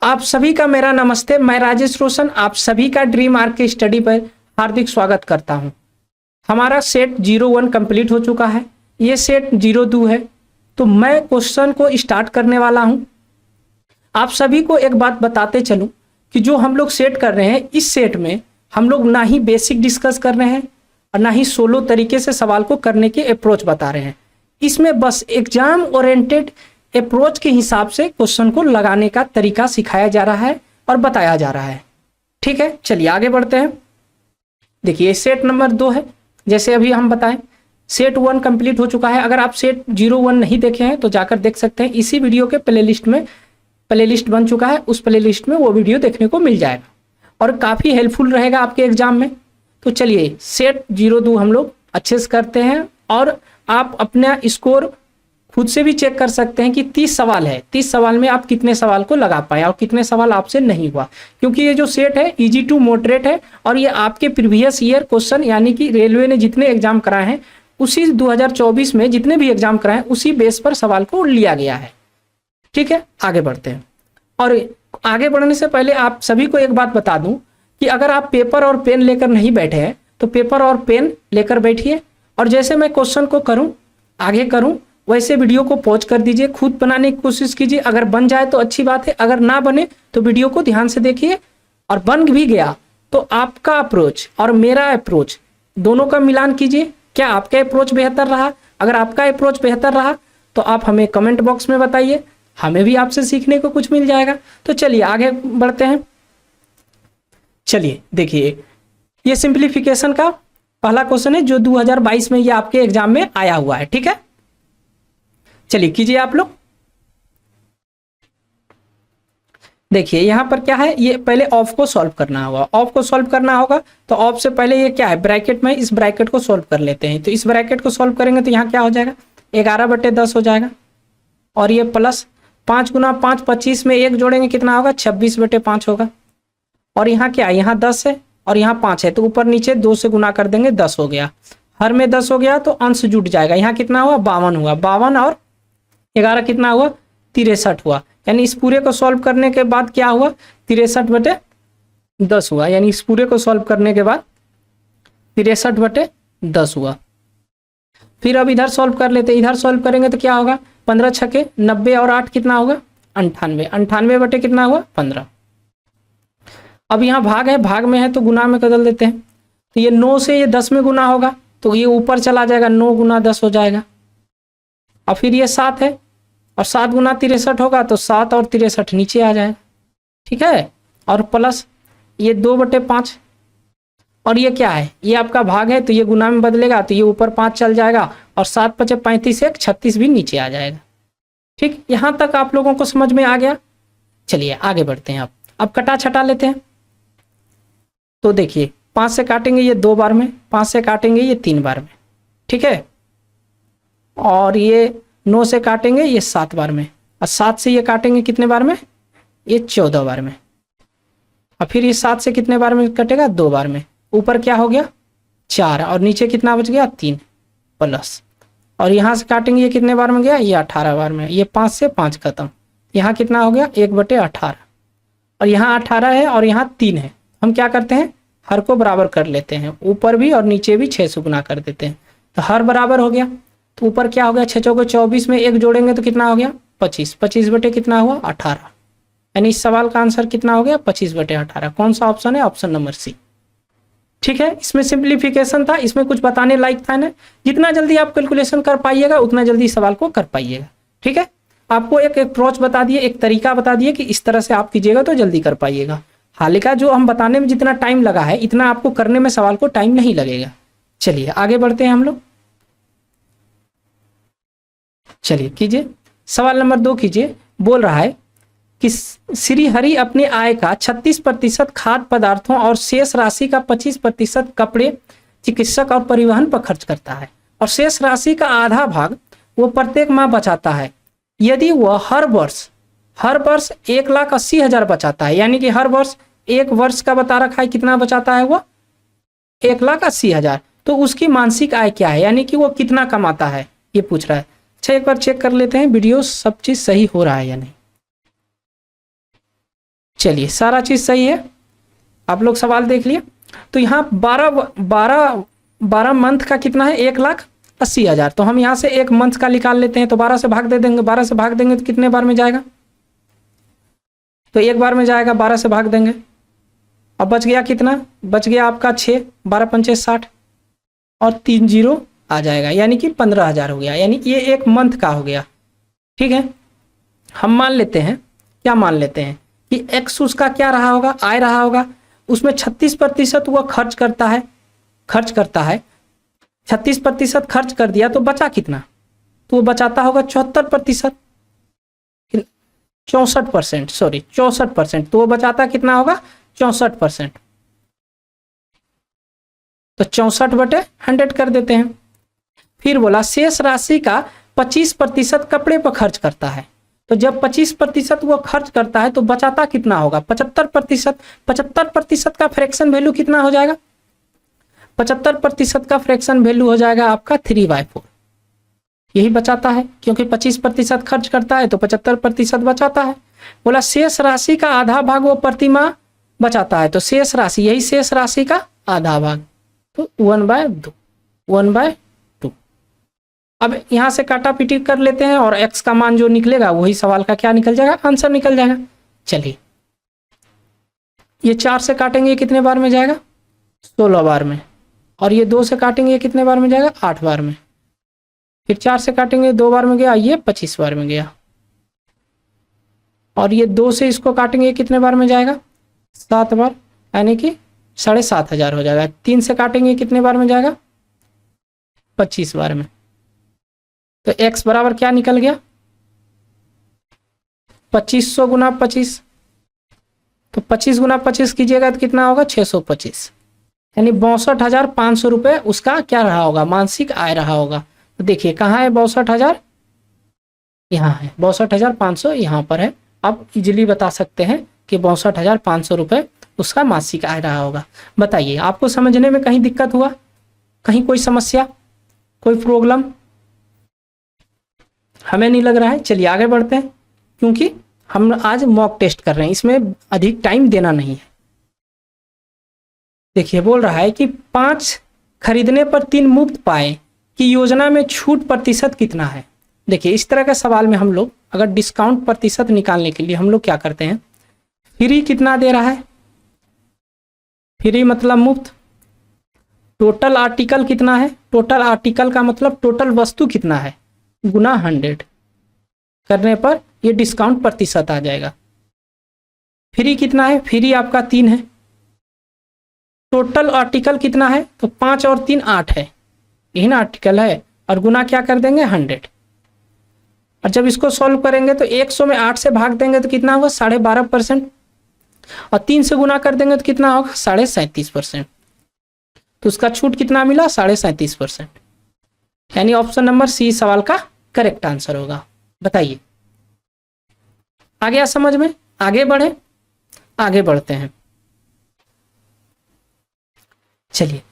आप सभी का मेरा नमस्ते। मैं राजेश रोशन आप सभी का ड्रीम आर्क के स्टडी पर हार्दिक स्वागत करता हूं। हमारा सेट 01 कंप्लीट हो चुका है। ये सेट 02 है। तो मैं क्वेश्चन को स्टार्ट करने वाला हूं। आप सभी को एक बात बताते चलूं कि जो हम लोग सेट कर रहे हैं, इस सेट में हम लोग ना ही बेसिक डिस्कस कर रहे हैं और ना ही सोलो तरीके से सवाल को करने की अप्रोच बता रहे हैं। इसमें बस एग्जाम ओरिएंटेड अप्रोच के हिसाब से क्वेश्चन को लगाने का तरीका सिखाया जा रहा है और बताया जा रहा है। ठीक है, चलिए आगे बढ़ते हैं। देखिए सेट नंबर 2 है। जैसे अभी हम बताएं, सेट 1 कंप्लीट हो चुका है। अगर आप सेट 01 नहीं देखे हैं तो जाकर देख सकते हैं। इसी वीडियो के प्लेलिस्ट में प्लेलिस्ट बन चुका है, उस प्लेलिस्ट में वो वीडियो देखने को मिल जाएगा और काफ़ी हेल्पफुल रहेगा आपके एग्जाम में। तो चलिए सेट 02 हम लोग अच्छे से करते हैं और आप अपना स्कोर खुद से भी चेक कर सकते हैं कि 30 सवाल है, 30 सवाल में आप कितने सवाल को लगा पाए और कितने सवाल आपसे नहीं हुआ। क्योंकि ये जो सेट है इजी टू मॉडरेट है और ये आपके प्रीवियस ईयर क्वेश्चन यानी कि रेलवे ने जितने एग्जाम कराए हैं उसी 2024 में जितने भी एग्जाम कराए हैं उसी बेस पर सवाल को लिया गया है। ठीक है, आगे बढ़ते हैं। और आगे बढ़ने से पहले आप सभी को एक बात बता दूं कि अगर आप पेपर और पेन लेकर नहीं बैठे हैं तो पेपर और पेन लेकर बैठिए और जैसे मैं क्वेश्चन को आगे करूं वैसे वीडियो को पॉज कर दीजिए, खुद बनाने की कोशिश कीजिए। अगर बन जाए तो अच्छी बात है, अगर ना बने तो वीडियो को ध्यान से देखिए और बन भी गया तो आपका अप्रोच और मेरा अप्रोच दोनों का मिलान कीजिए। क्या आपका अप्रोच बेहतर रहा? अगर आपका अप्रोच बेहतर रहा तो आप हमें कमेंट बॉक्स में बताइए, हमें भी आपसे सीखने को कुछ मिल जाएगा। तो चलिए आगे बढ़ते हैं। चलिए देखिए, ये सिंप्लीफिकेशन का पहला क्वेश्चन है जो 2022 में ये आपके एग्जाम में आया हुआ है। ठीक है, चलिए कीजिए आप लोग। देखिए यहां पर क्या है, ये पहले ऑफ को सॉल्व करना होगा। ऑफ को सॉल्व करना होगा तो ऑफ से पहले ये क्या है, ब्रैकेट में इस ब्रैकेट को सॉल्व कर लेते हैं। तो इस ब्रैकेट को सॉल्व करेंगे तो यहाँ क्या हो जाएगा, 11/10 हो जाएगा और ये प्लस 5 गुना 5 25 में 1 जोड़ेंगे कितना होगा, 26/5 होगा। और यहाँ क्या है, यहाँ 10 है और यहाँ 5 है तो ऊपर नीचे 2 से गुना कर देंगे, 10 हो गया। हर में 10 हो गया तो अंश जुट जाएगा। यहाँ कितना हुआ, 52 हुआ। 52 और 11 कितना हुआ, 63 हुआ। यानी इस पूरे को सॉल्व करने के बाद क्या हुआ, 63/10 हुआ। यानी इस पूरे को सॉल्व करने के बाद 63/10 हुआ। फिर अब इधर सॉल्व कर लेते हैं। इधर सॉल्व करेंगे तो क्या होगा, 15 छके 90 और 8 कितना होगा, 98। 98 बटे कितना हुआ, 15। अब यहाँ भाग है, भाग में है तो गुना में बदल देते हैं। तो ये 9 से ये 10 में गुना होगा तो ये ऊपर चला जाएगा, 9 गुना 10 हो जाएगा। और फिर ये 7 है और 7 गुना 63 होगा तो 7 और 63 नीचे आ जाएगा। ठीक है, और प्लस ये 2/5 और ये क्या है, ये आपका भाग है तो ये गुना में बदलेगा तो ये ऊपर 5 चल जाएगा और 7 × 5 = 35, 1 36 भी नीचे आ जाएगा। ठीक, यहाँ तक आप लोगों को समझ में आ गया। चलिए आगे बढ़ते हैं। अब कटा छटा लेते हैं। तो देखिए 5 से काटेंगे ये 2 बार में, 5 से काटेंगे ये 3 बार में। ठीक है, और ये 9 से काटेंगे ये 7 बार में और 7 से ये काटेंगे कितने बार में, ये 14 बार में। और फिर ये 7 से कितने बार में कटेगा, 2 बार में। ऊपर क्या हो गया, 4 और नीचे कितना बच गया, 3 प्लस। और यहाँ से काटेंगे ये कितने बार में गया, ये 18 बार में। ये 5 से 5 खत्म। यहाँ कितना हो गया, 1/18 और यहाँ 18 है और यहाँ 3 है। हम क्या करते हैं, हर को बराबर कर लेते हैं, ऊपर भी और नीचे भी 6 से गुना कर देते हैं तो हर बराबर हो गया। तो ऊपर क्या हो गया, 6 × 4 = 24 में 1 जोड़ेंगे तो कितना हो गया, 25। 25 बटे कितना हुआ, 18। यानी इस सवाल का आंसर कितना हो गया, 25/18। कौन सा ऑप्शन है, ऑप्शन नंबर सी। ठीक है, इसमें सिंप्लीफिकेशन था, इसमें कुछ बताने लायक था ना। जितना जल्दी आप कैलकुलेशन कर पाइएगा उतना जल्दी सवाल को कर पाइएगा। ठीक है, आपको एक अप्रोच बता दिए, एक तरीका बता दिए कि इस तरह से आप कीजिएगा तो जल्दी कर पाइएगा। हालांकि जो हम बताने में जितना टाइम लगा है इतना आपको करने में सवाल को टाइम नहीं लगेगा। चलिए आगे बढ़ते हैं हम लोग। चलिए कीजिए, सवाल नंबर 2 कीजिए। बोल रहा है कि श्री हरि अपने आय का 36% खाद्य पदार्थों और शेष राशि का 25% कपड़े, चिकित्सक और परिवहन पर खर्च करता है और शेष राशि का आधा भाग वो प्रत्येक माह बचाता है। यदि वह हर वर्ष 1,80,000 बचाता है, यानी कि हर वर्ष एक वर्ष का बता रखा है कितना बचाता है, वो 1,80,000, तो उसकी मासिक आय क्या है, यानी कि वो कितना कमाता है, ये पूछ रहा है। अच्छा एक बार चेक कर लेते हैं वीडियो सब चीज सही हो रहा है या नहीं। चलिए सारा चीज सही है, आप लोग सवाल देख लिए। तो यहाँ 12 मंथ का कितना है, 1,80,000। तो हम यहाँ से एक मंथ का निकाल लेते हैं, तो 12 से भाग दे देंगे। 12 से भाग देंगे तो कितने बार में जाएगा, तो एक बार में जाएगा, 12 से भाग देंगे। अब बच गया कितना, बच गया आपका 6, 12 पंचे 60 और 3 जीरो आ जाएगा, यानी कि 15,000 हो गया, यानी कि ये एक मंथ का हो गया। ठीक है, हम मान लेते हैं, क्या मान लेते हैं कि एक्स उसका क्या रहा होगा, आय रहा होगा, उसमें 36% वह खर्च करता है 36% खर्च कर दिया, तो बचा कितना, तो वो बचाता होगा 74%, 64%, सॉरी 64%, तो वो बचाता कितना होगा, 64%। तो 64/100 कर देते हैं। फिर बोला शेष राशि का 25% कपड़े पर खर्च करता है, तो जब 25% वो खर्च करता है तो बचाता कितना होगा, 75%। 75% का फ्रैक्शन वैल्यू कितना हो जाएगा, 75% का फ्रैक्शन वैल्यू हो जाएगा आपका 3/4। यही बचाता है, क्योंकि 25% खर्च करता है तो 75% बचाता है। बोला शेष राशि का आधा भाग वो प्रतिमाह बचाता है, तो शेष राशि, यही शेष राशि का आधा भाग, तो 1/2। अब यहां से काटा पीटी कर लेते हैं और x का मान जो निकलेगा वही सवाल का क्या निकल जाएगा, आंसर निकल जाएगा। चलिए ये 4 से काटेंगे कितने बार में जाएगा, 16 बार में, और ये 2 से काटेंगे कितने बार में जाएगा, 8 बार में। फिर 4 से काटेंगे 2 बार में गया, ये 25 बार में गया, और ये 2 से इसको काटेंगे कितने बार में जाएगा, 7 बार, यानी कि 7,500 हो जाएगा। 3 से काटेंगे कितने बार में जाएगा, 25 बार में। तो x बराबर क्या निकल गया, 2500 गुना 25, तो 25 गुना 25 कीजिएगा तो कितना होगा, 625, यानी 62,500 रुपये उसका क्या रहा होगा, मासिक आय रहा होगा। तो देखिए कहाँ है 62,000, यहाँ है 62,500, यहाँ पर है। आप इजीली बता सकते हैं कि 62,500 रुपये उसका मासिक आय रहा होगा। बताइए आपको समझने में कहीं दिक्कत हुआ, कहीं कोई समस्या, कोई प्रॉब्लम, हमें नहीं लग रहा है। चलिए आगे बढ़ते हैं, क्योंकि हम आज मॉक टेस्ट कर रहे हैं, इसमें अधिक टाइम देना नहीं है। देखिए बोल रहा है कि 5 खरीदने पर 3 मुफ्त पाए कि योजना में छूट प्रतिशत कितना है। देखिए इस तरह के सवाल में हम लोग अगर डिस्काउंट प्रतिशत निकालने के लिए हम लोग क्या करते हैं, फ्री कितना दे रहा है, फ्री मतलब मुफ्त, टोटल आर्टिकल कितना है, टोटल आर्टिकल का मतलब टोटल वस्तु कितना है, गुना 100 करने पर ये डिस्काउंट प्रतिशत आ जाएगा। फ्री कितना है, फ्री आपका 3 है, टोटल आर्टिकल कितना है, तो 5 और 3 8 है, यही ना आर्टिकल है, और गुना क्या कर देंगे 100। और जब इसको सॉल्व करेंगे तो 100 में 8 से भाग देंगे तो कितना होगा 12.5%, और 3 से गुना कर देंगे तो कितना होगा 37.5%। तो उसका छूट कितना मिला 37.5%, यानी ऑप्शन नंबर सी सवाल का करेक्ट आंसर होगा। बताइए आ गया समझ में, आगे बढ़े, आगे बढ़ते हैं। चलिए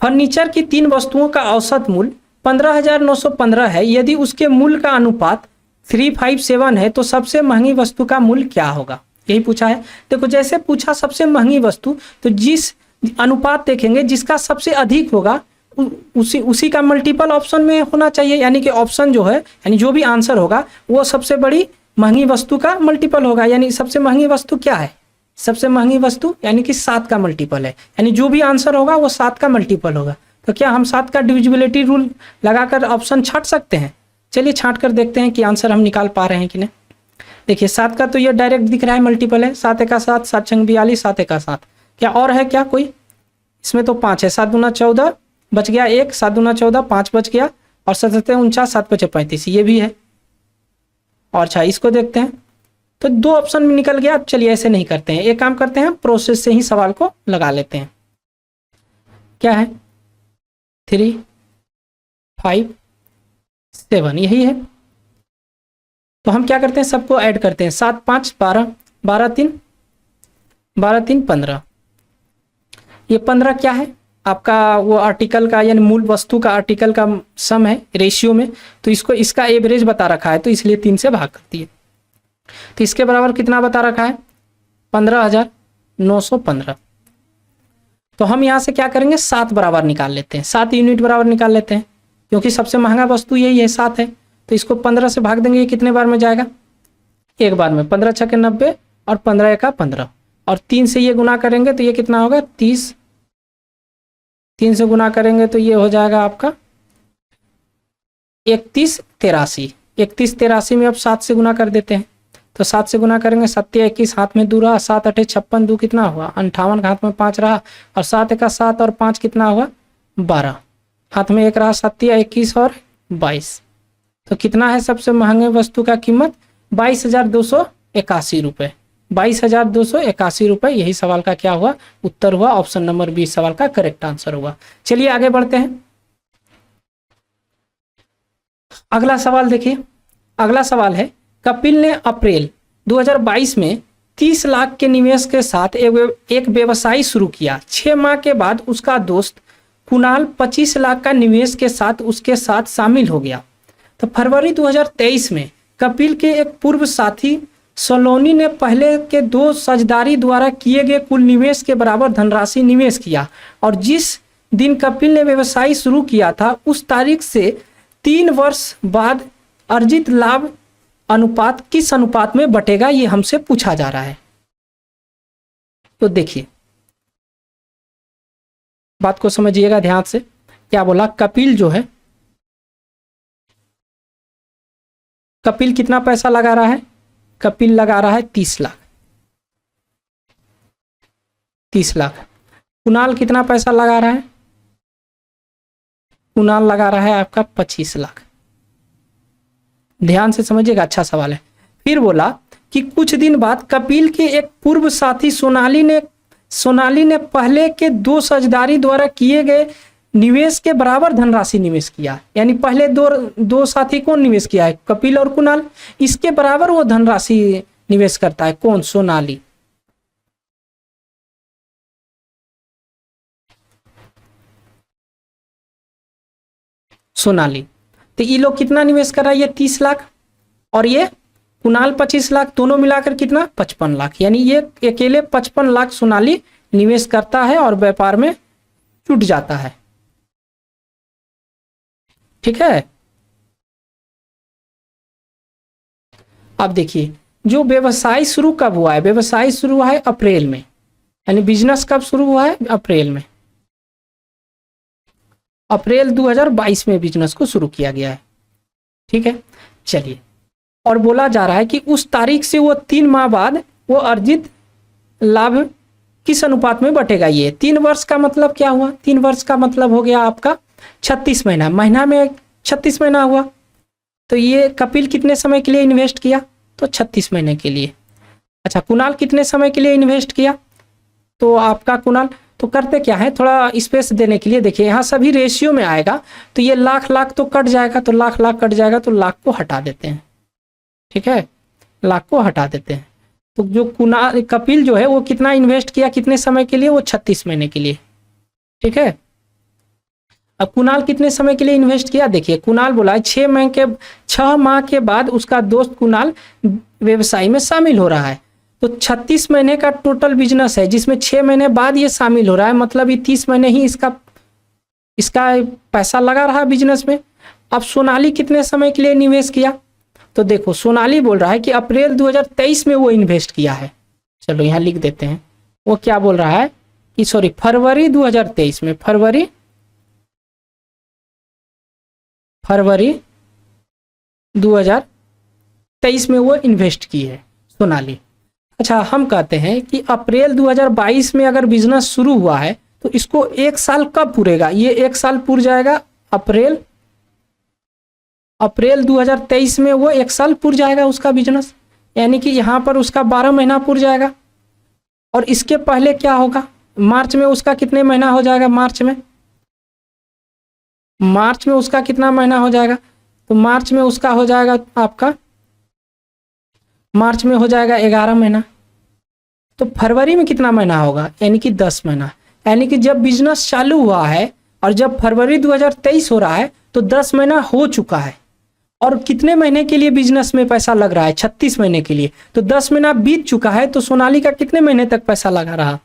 फर्नीचर की 3 वस्तुओं का औसत मूल्य 15,915 है, यदि उसके मूल्य का अनुपात 357 है तो सबसे महंगी वस्तु का मूल्य क्या होगा, यही पूछा है। देखो जैसे पूछा सबसे महंगी वस्तु, तो जिस अनुपात देखेंगे जिसका सबसे अधिक होगा उसी का मल्टीपल ऑप्शन में होना चाहिए, यानी कि ऑप्शन जो है, यानी जो भी आंसर होगा वो सबसे बड़ी महंगी वस्तु का मल्टीपल होगा। यानी सबसे महंगी वस्तु क्या है, सबसे महंगी वस्तु यानी कि 7 का मल्टीपल है, यानी जो भी आंसर होगा वो 7 का मल्टीपल होगा। तो क्या हम 7 का डिविजिबिलिटी रूल लगाकर ऑप्शन छांट सकते हैं? चलिए छांट कर देखते हैं कि आंसर हम निकाल पा रहे हैं कि नहीं। देखिए 7 का तो ये डायरेक्ट दिख रहा है मल्टीपल है, 7 × 7, 7 × 42, 7 × 7। क्या और है क्या कोई, इसमें तो 5 है, 7 × 14 बच गया 1, 7 × 14 5 बच गया, और 7 × 49 7 × 35 ये भी है। और अच्छा इसको देखते हैं, तो 2 ऑप्शन में निकल गया। अब चलिए ऐसे नहीं करते हैं, एक काम करते हैं, प्रोसेस से ही सवाल को लगा लेते हैं। क्या है 3 5 7 यही है। तो हम क्या करते हैं, सबको ऐड करते हैं, 7 5 12, 12 3 15। ये 15 क्या है आपका, वो आर्टिकल का यानी मूल वस्तु का आर्टिकल का सम है रेशियो में, तो इसको इसका एवरेज बता रखा है, तो इसलिए 3 से भाग करती है। तो इसके बराबर कितना बता रखा है 15,915। तो हम यहाँ से क्या करेंगे, 7 बराबर निकाल लेते हैं, 7 यूनिट बराबर निकाल लेते हैं, क्योंकि सबसे महंगा वस्तु यही है, 7 है। तो इसको 15 से भाग देंगे, ये कितने बार में जाएगा, एक बार में। 15 छक्के 90 और 15 एका 15 और 3 से ये गुना करेंगे तो ये कितना होगा 30। 3 से गुना करेंगे तो ये हो जाएगा आपका 3183। 3183 में अब 7 से गुना कर देते हैं, तो 7 से गुना करेंगे, 7 21 हाथ में 2 रहा, 7 8 56, 2 कितना हुआ 58, हाथ में 5 रहा, और 7 एका 7 और 5 कितना हुआ 12, हाथ में 1 रहा, 7 21 और 22। तो कितना है सबसे महंगे वस्तु का कीमत, 22,281 रुपये। 22,281 रुपये, यही सवाल का क्या हुआ, उत्तर हुआ। ऑप्शन नंबर 20 सवाल का करेक्ट आंसर हुआ। चलिए आगे बढ़ते हैं। अगला सवाल देखिए, अगला सवाल है, कपिल ने अप्रैल 2022 में 30 लाख के निवेश के साथ एक व्यवसाय शुरू किया। 6 माह के बाद उसका दोस्त कुणाल 25 लाख का निवेश के साथ उसके साथ शामिल हो गया। तो फरवरी 2023 में कपिल के एक पूर्व साथी सलोनी ने पहले के 2 साझेदारी द्वारा किए गए कुल निवेश के बराबर धनराशि निवेश किया, और जिस दिन कपिल ने व्यवसाय शुरू किया था उस तारीख से 3 वर्ष बाद अर्जित लाभ अनुपात किस अनुपात में बटेगा, ये हमसे पूछा जा रहा है। तो देखिए बात को समझिएगा ध्यान से। क्या बोला, कपिल जो है, कपिल कितना पैसा लगा रहा है, कपिल लगा रहा है 30 लाख। 30 लाख। कुणाल कितना पैसा लगा रहा है, कुणाल लगा रहा है आपका 25 लाख। ध्यान से समझिएगा, अच्छा सवाल है। फिर बोला कि कुछ दिन बाद कपिल के एक पूर्व साथी सोनाली ने पहले के 2 साझेदारी द्वारा किए गए निवेश के बराबर धनराशि निवेश किया। यानी पहले दो साथी कौन निवेश किया है, कपिल और कुणाल, इसके बराबर वो धनराशि निवेश करता है, कौन, सोनाली। सोनाली। तो ये लोग कितना निवेश कर रहा है, ये 30 लाख और ये कुणाल 25 लाख, दोनों मिलाकर कितना 55 लाख। यानी ये अकेले 55 लाख सोनाली निवेश करता है और व्यापार में जुट जाता है। ठीक है। अब देखिए, जो व्यवसाय शुरू कब हुआ है, व्यवसाय शुरू हुआ है अप्रैल में, यानी बिजनेस कब शुरू हुआ है, अप्रैल में। अप्रैल 2022 में बिजनेस को शुरू किया गया है। ठीक है। चलिए, और बोला जा रहा है कि उस तारीख से वो 3 माह बाद वो अर्जित लाभ किस अनुपात में बटेगा। ये 3 वर्ष का मतलब क्या हुआ, 3 वर्ष का मतलब हो गया आपका 36 महीना, महीना में 36 महीना हुआ। तो ये कपिल कितने समय के लिए इन्वेस्ट किया, तो 36 महीने के लिए। अच्छा, कुणाल कितने समय के लिए इन्वेस्ट किया, तो आपका कुणाल, तो करते क्या है, थोड़ा स्पेस देने के लिए देखिए यहाँ सभी रेशियो में आएगा, तो ये लाख तो कट जाएगा, तो लाख कट जाएगा, तो लाख को हटा देते हैं। ठीक है, लाख को हटा देते हैं। तो जो कुणाल, कपिल जो है वो कितना इन्वेस्ट किया, कितने समय के लिए, वो 36 महीने के लिए। ठीक है। अब कुणाल कितने समय के लिए इन्वेस्ट किया, देखिए कुणाल बोला है 6 माह के बाद उसका दोस्त कुणाल व्यवसाय में शामिल हो रहा है। तो 36 महीने का टोटल बिजनेस है, जिसमें 6 महीने बाद ये शामिल हो रहा है, मतलब ये 30 महीने ही इसका पैसा लगा रहा बिजनेस में। अब सोनाली कितने समय के लिए निवेश किया, तो देखो सोनाली बोल रहा है कि अप्रैल 2023 में वो इन्वेस्ट किया है। चलो यहाँ लिख देते हैं, वो क्या बोल रहा है कि सॉरी फरवरी 2023 में, फरवरी 2023 में वो इन्वेस्ट की है सोनाली। अच्छा, हम कहते हैं कि अप्रैल 2022 में अगर बिजनेस शुरू हुआ है तो इसको 1 साल कब पूरेगा, ये 1 साल पूर जाएगा अप्रैल 2023 में वो 1 साल पूर जाएगा उसका बिजनेस, यानी कि यहाँ पर उसका 12 महीना पूर जाएगा। और इसके पहले क्या होगा, मार्च में उसका कितने महीना हो जाएगा, मार्च में उसका कितना महीना हो जाएगा, तो मार्च में उसका हो जाएगा आपका, मार्च में हो जाएगा 11 महीना। तो फरवरी में कितना महीना होगा, यानी कि 10 महीना। यानी कि जब बिजनेस चालू हुआ है और जब फरवरी 2023 हो रहा है तो 10 महीना हो चुका है। और कितने महीने के लिए बिजनेस में पैसा लग रहा है? 36 महीने के लिए। तो 10 महीना बीत चुका है, तो सोनालिका कितने महीने तक पैसा लगा रहा?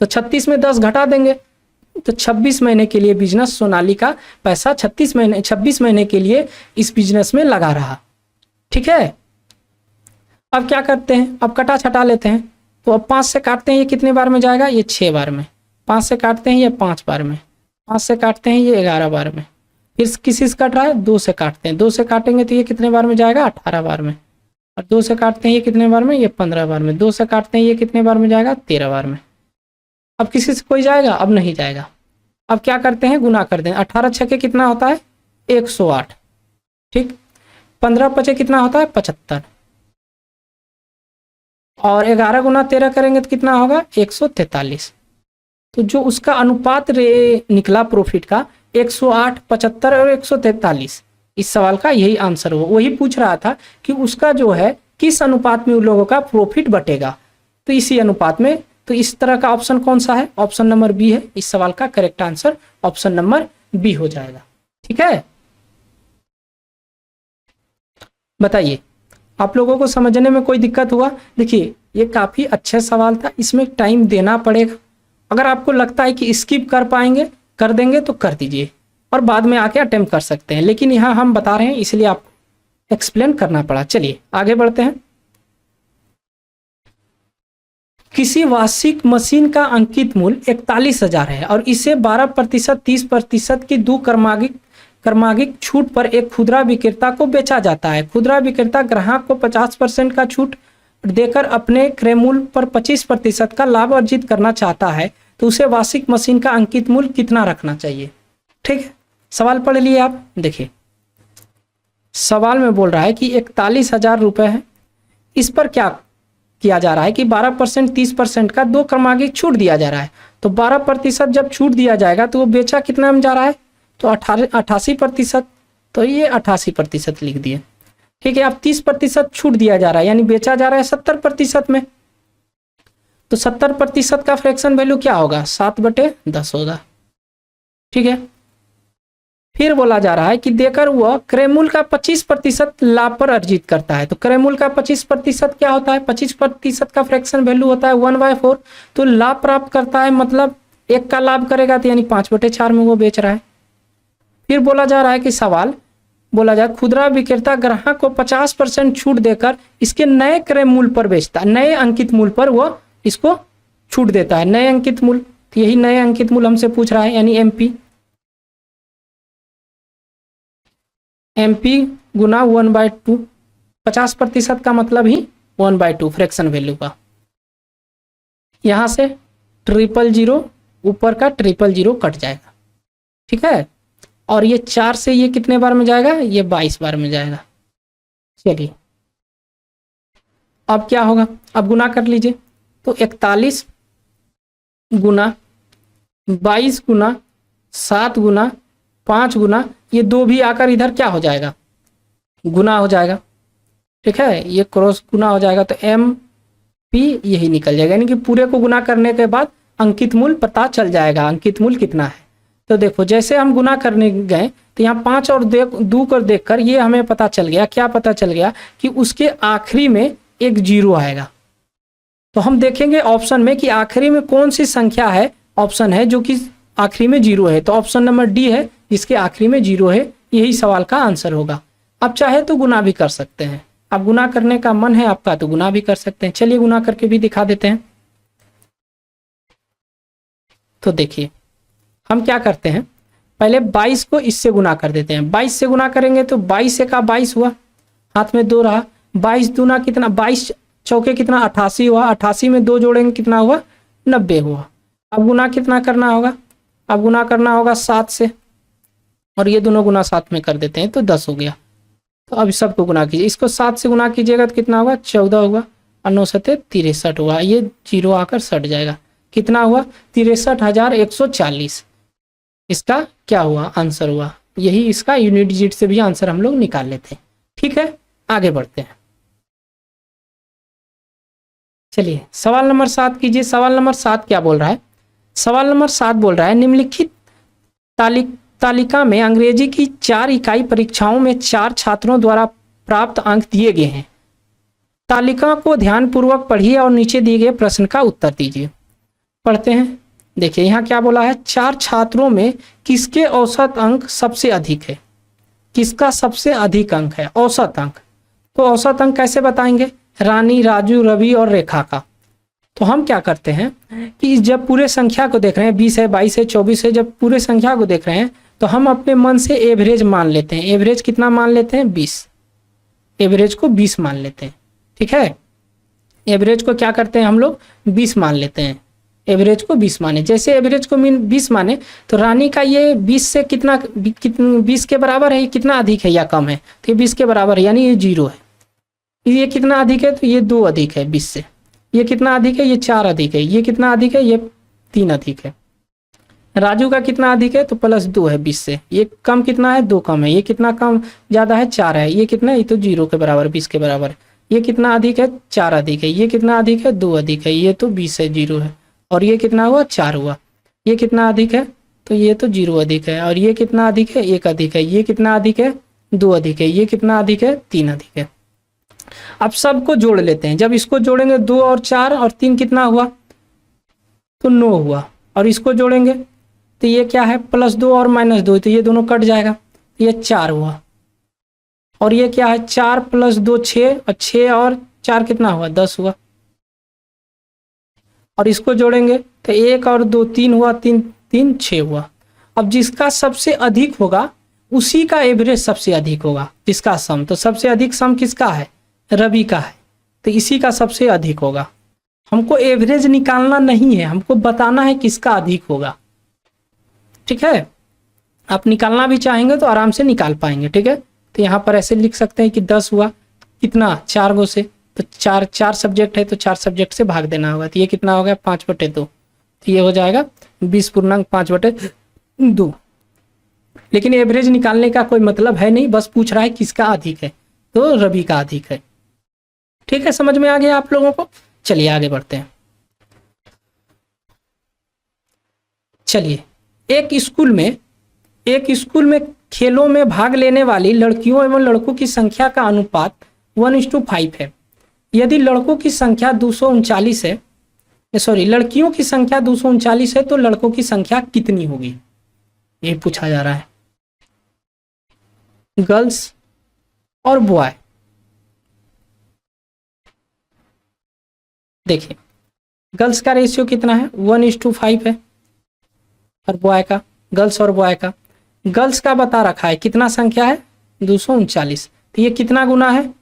तो 36 में 10 घटा देंगे, तो 26 महीने के लिए बिजनेस सोनालिका पैसा 26 महीने के लिए इस बिजनेस में लगा रहा। ठीक है, अब क्या करते हैं, अब कटा छटा लेते हैं। तो अब 5 से काटते हैं, ये कितने बार में जाएगा? ये 6 बार में। 5 से काटते हैं, ये 5 बार में। 5 से काटते हैं, ये 11 बार में। फिर किसी से कट रहा है? 2 से काटते हैं। 2 से काटेंगे तो ये कितने बार में जाएगा? 18 बार में। और 2 से काटते हैं, ये कितने बार में? ये 15 बार में। 2 से काटते हैं, ये कितने बार में जाएगा? 13 बार में। अब किसी से कोई जाएगा? अब नहीं जाएगा। अब क्या करते हैं? गुना कर दें। 18 छक्के कितना होता है? 108। ठीक, 15 पचे कितना होता है? 75। और 11 गुना 13 करेंगे तो कितना होगा? 143। तो जो उसका अनुपात निकला प्रॉफिट का 108, 75 और 143, इस सवाल का यही आंसर हुआ। वही पूछ रहा था कि उसका जो है किस अनुपात में उन लोगों का प्रॉफिट बटेगा, तो इसी अनुपात में। तो इस तरह का ऑप्शन कौन सा है? ऑप्शन नंबर बी है। इस सवाल का correct answer option number B हो जाएगा। ठीक है, बताइए आप लोगों को समझने में कोई दिक्कत हुआ? देखिए ये काफी अच्छा सवाल था, इसमें टाइम देना पड़ेगा। अगर आपको लगता है कि स्किप कर पाएंगे, कर देंगे तो कर दीजिए और बाद में आके अटेम्प्ट कर सकते हैं, लेकिन यहाँ हम बता रहे हैं इसलिए आपको एक्सप्लेन करना पड़ा। चलिए आगे बढ़ते हैं। किसी वार्षिक मशीन का अंकित मूल्य 41,000 है और इसे 12%, 30% की दो क्रमांकित छूट पर एक खुदरा विक्रेता को बेचा जाता है। खुदरा विक्रेता ग्राहक को 50% का छूट देकर अपने क्रय मूल्य पर 25% का लाभ अर्जित करना चाहता है, तो उसे वार्षिक मशीन का अंकित मूल्य कितना रखना चाहिए? ठीक है, सवाल पढ़ लिए आप। देखिए सवाल में बोल रहा है कि 41,000 रुपये है, इस पर क्या किया जा रहा है कि 12%, 30% का दो क्रमांकित छूट दिया जा रहा है। तो 12% जब छूट दिया जाएगा तो वो बेचा कितना में जा रहा है? तो 88%। तो ये 88% लिख दिए। ठीक है, अब 30% छूट दिया जा रहा है, यानी बेचा जा रहा है 70% में। तो 70% का फ्रैक्शन वैल्यू क्या होगा? 7/10 होगा। ठीक है, फिर बोला जा रहा है कि देकर वह क्रय मूल्य का 25% लाभ पर अर्जित करता है। तो क्रय मूल्य का 25% क्या होता है? 25% का फ्रैक्शन वैल्यू होता है 1/4। तो लाभ प्राप्त करता है, मतलब 1 का लाभ करेगा, तो यानी 5/4 में वो बेच रहा है। फिर बोला जा रहा है कि सवाल बोला जाए खुदरा विक्रेता ग्राहक को 50% छूट देकर इसके नए क्रय मूल्य पर बेचता है, नए अंकित मूल्य पर वो इसको छूट देता है, नए अंकित मूल्य। तो यही नए अंकित मूल्य हमसे पूछ रहा है, यानी एमपी गुना 1/2। 50% का मतलब ही 1/2 फ्रैक्शन वैल्यू का। यहां से 000 ऊपर का 000 कट जाएगा। ठीक है, और ये 4 से ये कितने बार में जाएगा? ये 22 बार में जाएगा। चलिए अब क्या होगा? अब गुना कर लीजिए। तो 41 गुना 22 गुना 7 गुना 5 गुना, ये 2 भी आकर इधर क्या हो जाएगा? गुना हो जाएगा। ठीक है, ये क्रॉस गुना हो जाएगा, तो MP यही निकल जाएगा, यानी कि पूरे को गुना करने के बाद अंकित मूल्य पता चल जाएगा, अंकित मूल्य कितना है। तो देखो जैसे हम गुना करने गए तो यहाँ 5 और 2 कर देखकर ये हमें पता चल गया, क्या पता चल गया कि उसके आखिरी में एक 0 आएगा। तो हम देखेंगे ऑप्शन में कि आखिरी में कौन सी संख्या है, ऑप्शन है जो कि आखिरी में 0 है। तो ऑप्शन नंबर डी है, जिसके आखिरी में 0 है, यही सवाल का आंसर होगा। अब चाहे तो गुना भी कर सकते हैं, अब गुना करने का मन है आपका तो गुना भी कर सकते हैं। चलिए गुना करके भी दिखा देते हैं। तो देखिए हम क्या करते हैं, पहले 22 को इससे गुना कर देते हैं। 22 से गुना करेंगे तो 22 से का 22 हुआ, हाथ में 2 रहा। 22 दूना कितना? 22 चौके कितना? 88 हुआ। 88 में 2 जोड़ेंगे कितना हुआ? 90 हुआ। अब गुना कितना करना होगा? अब गुना करना होगा 7 से, और ये दोनों गुना साथ में कर देते हैं तो 10 हो गया। तो अब सबको गुना कीजिए, इसको 7 से गुना कीजिएगा तो कितना होगा? 14 होगा, और 9 7 63 हुआ। ये 0 आकर सट जाएगा, कितना हुआ? 63,140। इसका क्या हुआ? आंसर हुआ। यही इसका यूनिट डिजिट से भी आंसर हम लोग निकाल लेते हैं। ठीक है, आगे बढ़ते हैं। चलिए सवाल नंबर 7 कीजिए। सवाल नंबर 7 क्या बोल रहा है? सवाल नंबर 7 बोल रहा है निम्नलिखित तालिका में अंग्रेजी की 4 इकाई परीक्षाओं में 4 छात्रों द्वारा प्राप्त अंक दिए गए हैं। तालिका को ध्यानपूर्वक पढ़िए और नीचे दिए गए प्रश्न का उत्तर दीजिए। पढ़ते हैं। देखिए यहाँ क्या बोला है, 4 छात्रों में किसके औसत अंक सबसे अधिक है। किसका सबसे अधिक अंक है, औसत अंक। तो औसत अंक कैसे बताएंगे, रानी, राजू, रवि और रेखा का। तो हम क्या करते हैं कि जब पूरे संख्या को देख रहे हैं, 20 है, 22 है, 24 है, जब पूरे संख्या को देख रहे हैं तो हम अपने मन से एवरेज मान लेते हैं। एवरेज कितना मान लेते हैं, 20। एवरेज को 20 मान लेते हैं, ठीक है। एवरेज को क्या करते हैं हम लोग, 20 मान लेते हैं। एवरेज को 20 माने, जैसे एवरेज को 20 माने तो रानी का ये 20 से कितना 20 के बराबर है, कितना अधिक है या कम है, तो ये 20 के बराबर है, यानी ये 0 है। ये कितना अधिक है, तो ये 2 अधिक है 20 से। ये कितना अधिक है, ये 4 अधिक है। ये कितना अधिक है, ये 3 अधिक है। राजू का कितना अधिक है, तो +2 है 20 से। ये कम कितना है, 2 कम है। ये कितना कम ज़्यादा है, 4 है। ये कितना है, ये तो 0 के बराबर, 20 के बराबर। ये कितना अधिक है, 4 अधिक है। ये कितना अधिक है, 2 अधिक है। ये तो 20 है, 0 है। और ये कितना हुआ, 4 हुआ। ये कितना अधिक है, तो ये तो 0 अधिक है। और ये कितना अधिक है, 1 अधिक है। ये कितना अधिक है, 2 अधिक है। ये कितना अधिक है, 3 अधिक है। अब सबको जोड़ लेते हैं। जब इसको जोड़ेंगे 2 और 4 और 3 कितना हुआ, तो 9 हुआ। और इसको जोड़ेंगे तो ये क्या है, +2 और -2, तो ये दोनों कट जाएगा, ये 4 हुआ। और ये क्या है, 4 + 2 6, और 6 और 4 कितना हुआ, 10 हुआ। और इसको जोड़ेंगे तो 1 और 2 3 हुआ, 3 6 हुआ। अब जिसका सबसे अधिक होगा उसी का एवरेज सबसे अधिक होगा, जिसका सम। तो सबसे अधिक सम किसका है, रवि का है, तो इसी का सबसे अधिक होगा। हमको एवरेज निकालना नहीं है, हमको बताना है किसका अधिक होगा, ठीक है। आप निकालना भी चाहेंगे तो आराम से निकाल पाएंगे, ठीक है। तो यहाँ पर ऐसे लिख सकते हैं कि 10 हुआ, कितना 4 गो से, तो 4 सब्जेक्ट है तो 4 सब्जेक्ट से भाग देना होगा। तो ये कितना हो गया, 5/2, तो ये हो जाएगा 20.5/2। लेकिन एवरेज निकालने का कोई मतलब है नहीं, बस पूछ रहा है किसका अधिक है, तो रवि का अधिक है, ठीक है। समझ में आ गया आप लोगों को। चलिए आगे बढ़ते हैं। चलिए, एक स्कूल में खेलों में भाग लेने वाली लड़कियों एवं लड़कों की संख्या का अनुपात 1:5 है। यदि लड़कों की संख्या 239 है, सॉरी लड़कियों की संख्या 239 है, तो लड़कों की संख्या कितनी होगी, ये पूछा जा रहा है। गर्ल्स और बॉय, देखिए गर्ल्स का रेशियो कितना है, 1:5 है। और बॉय का, गर्ल्स और बॉय का, गर्ल्स का बता रखा है कितना संख्या है, 239। तो ये कितना गुना है,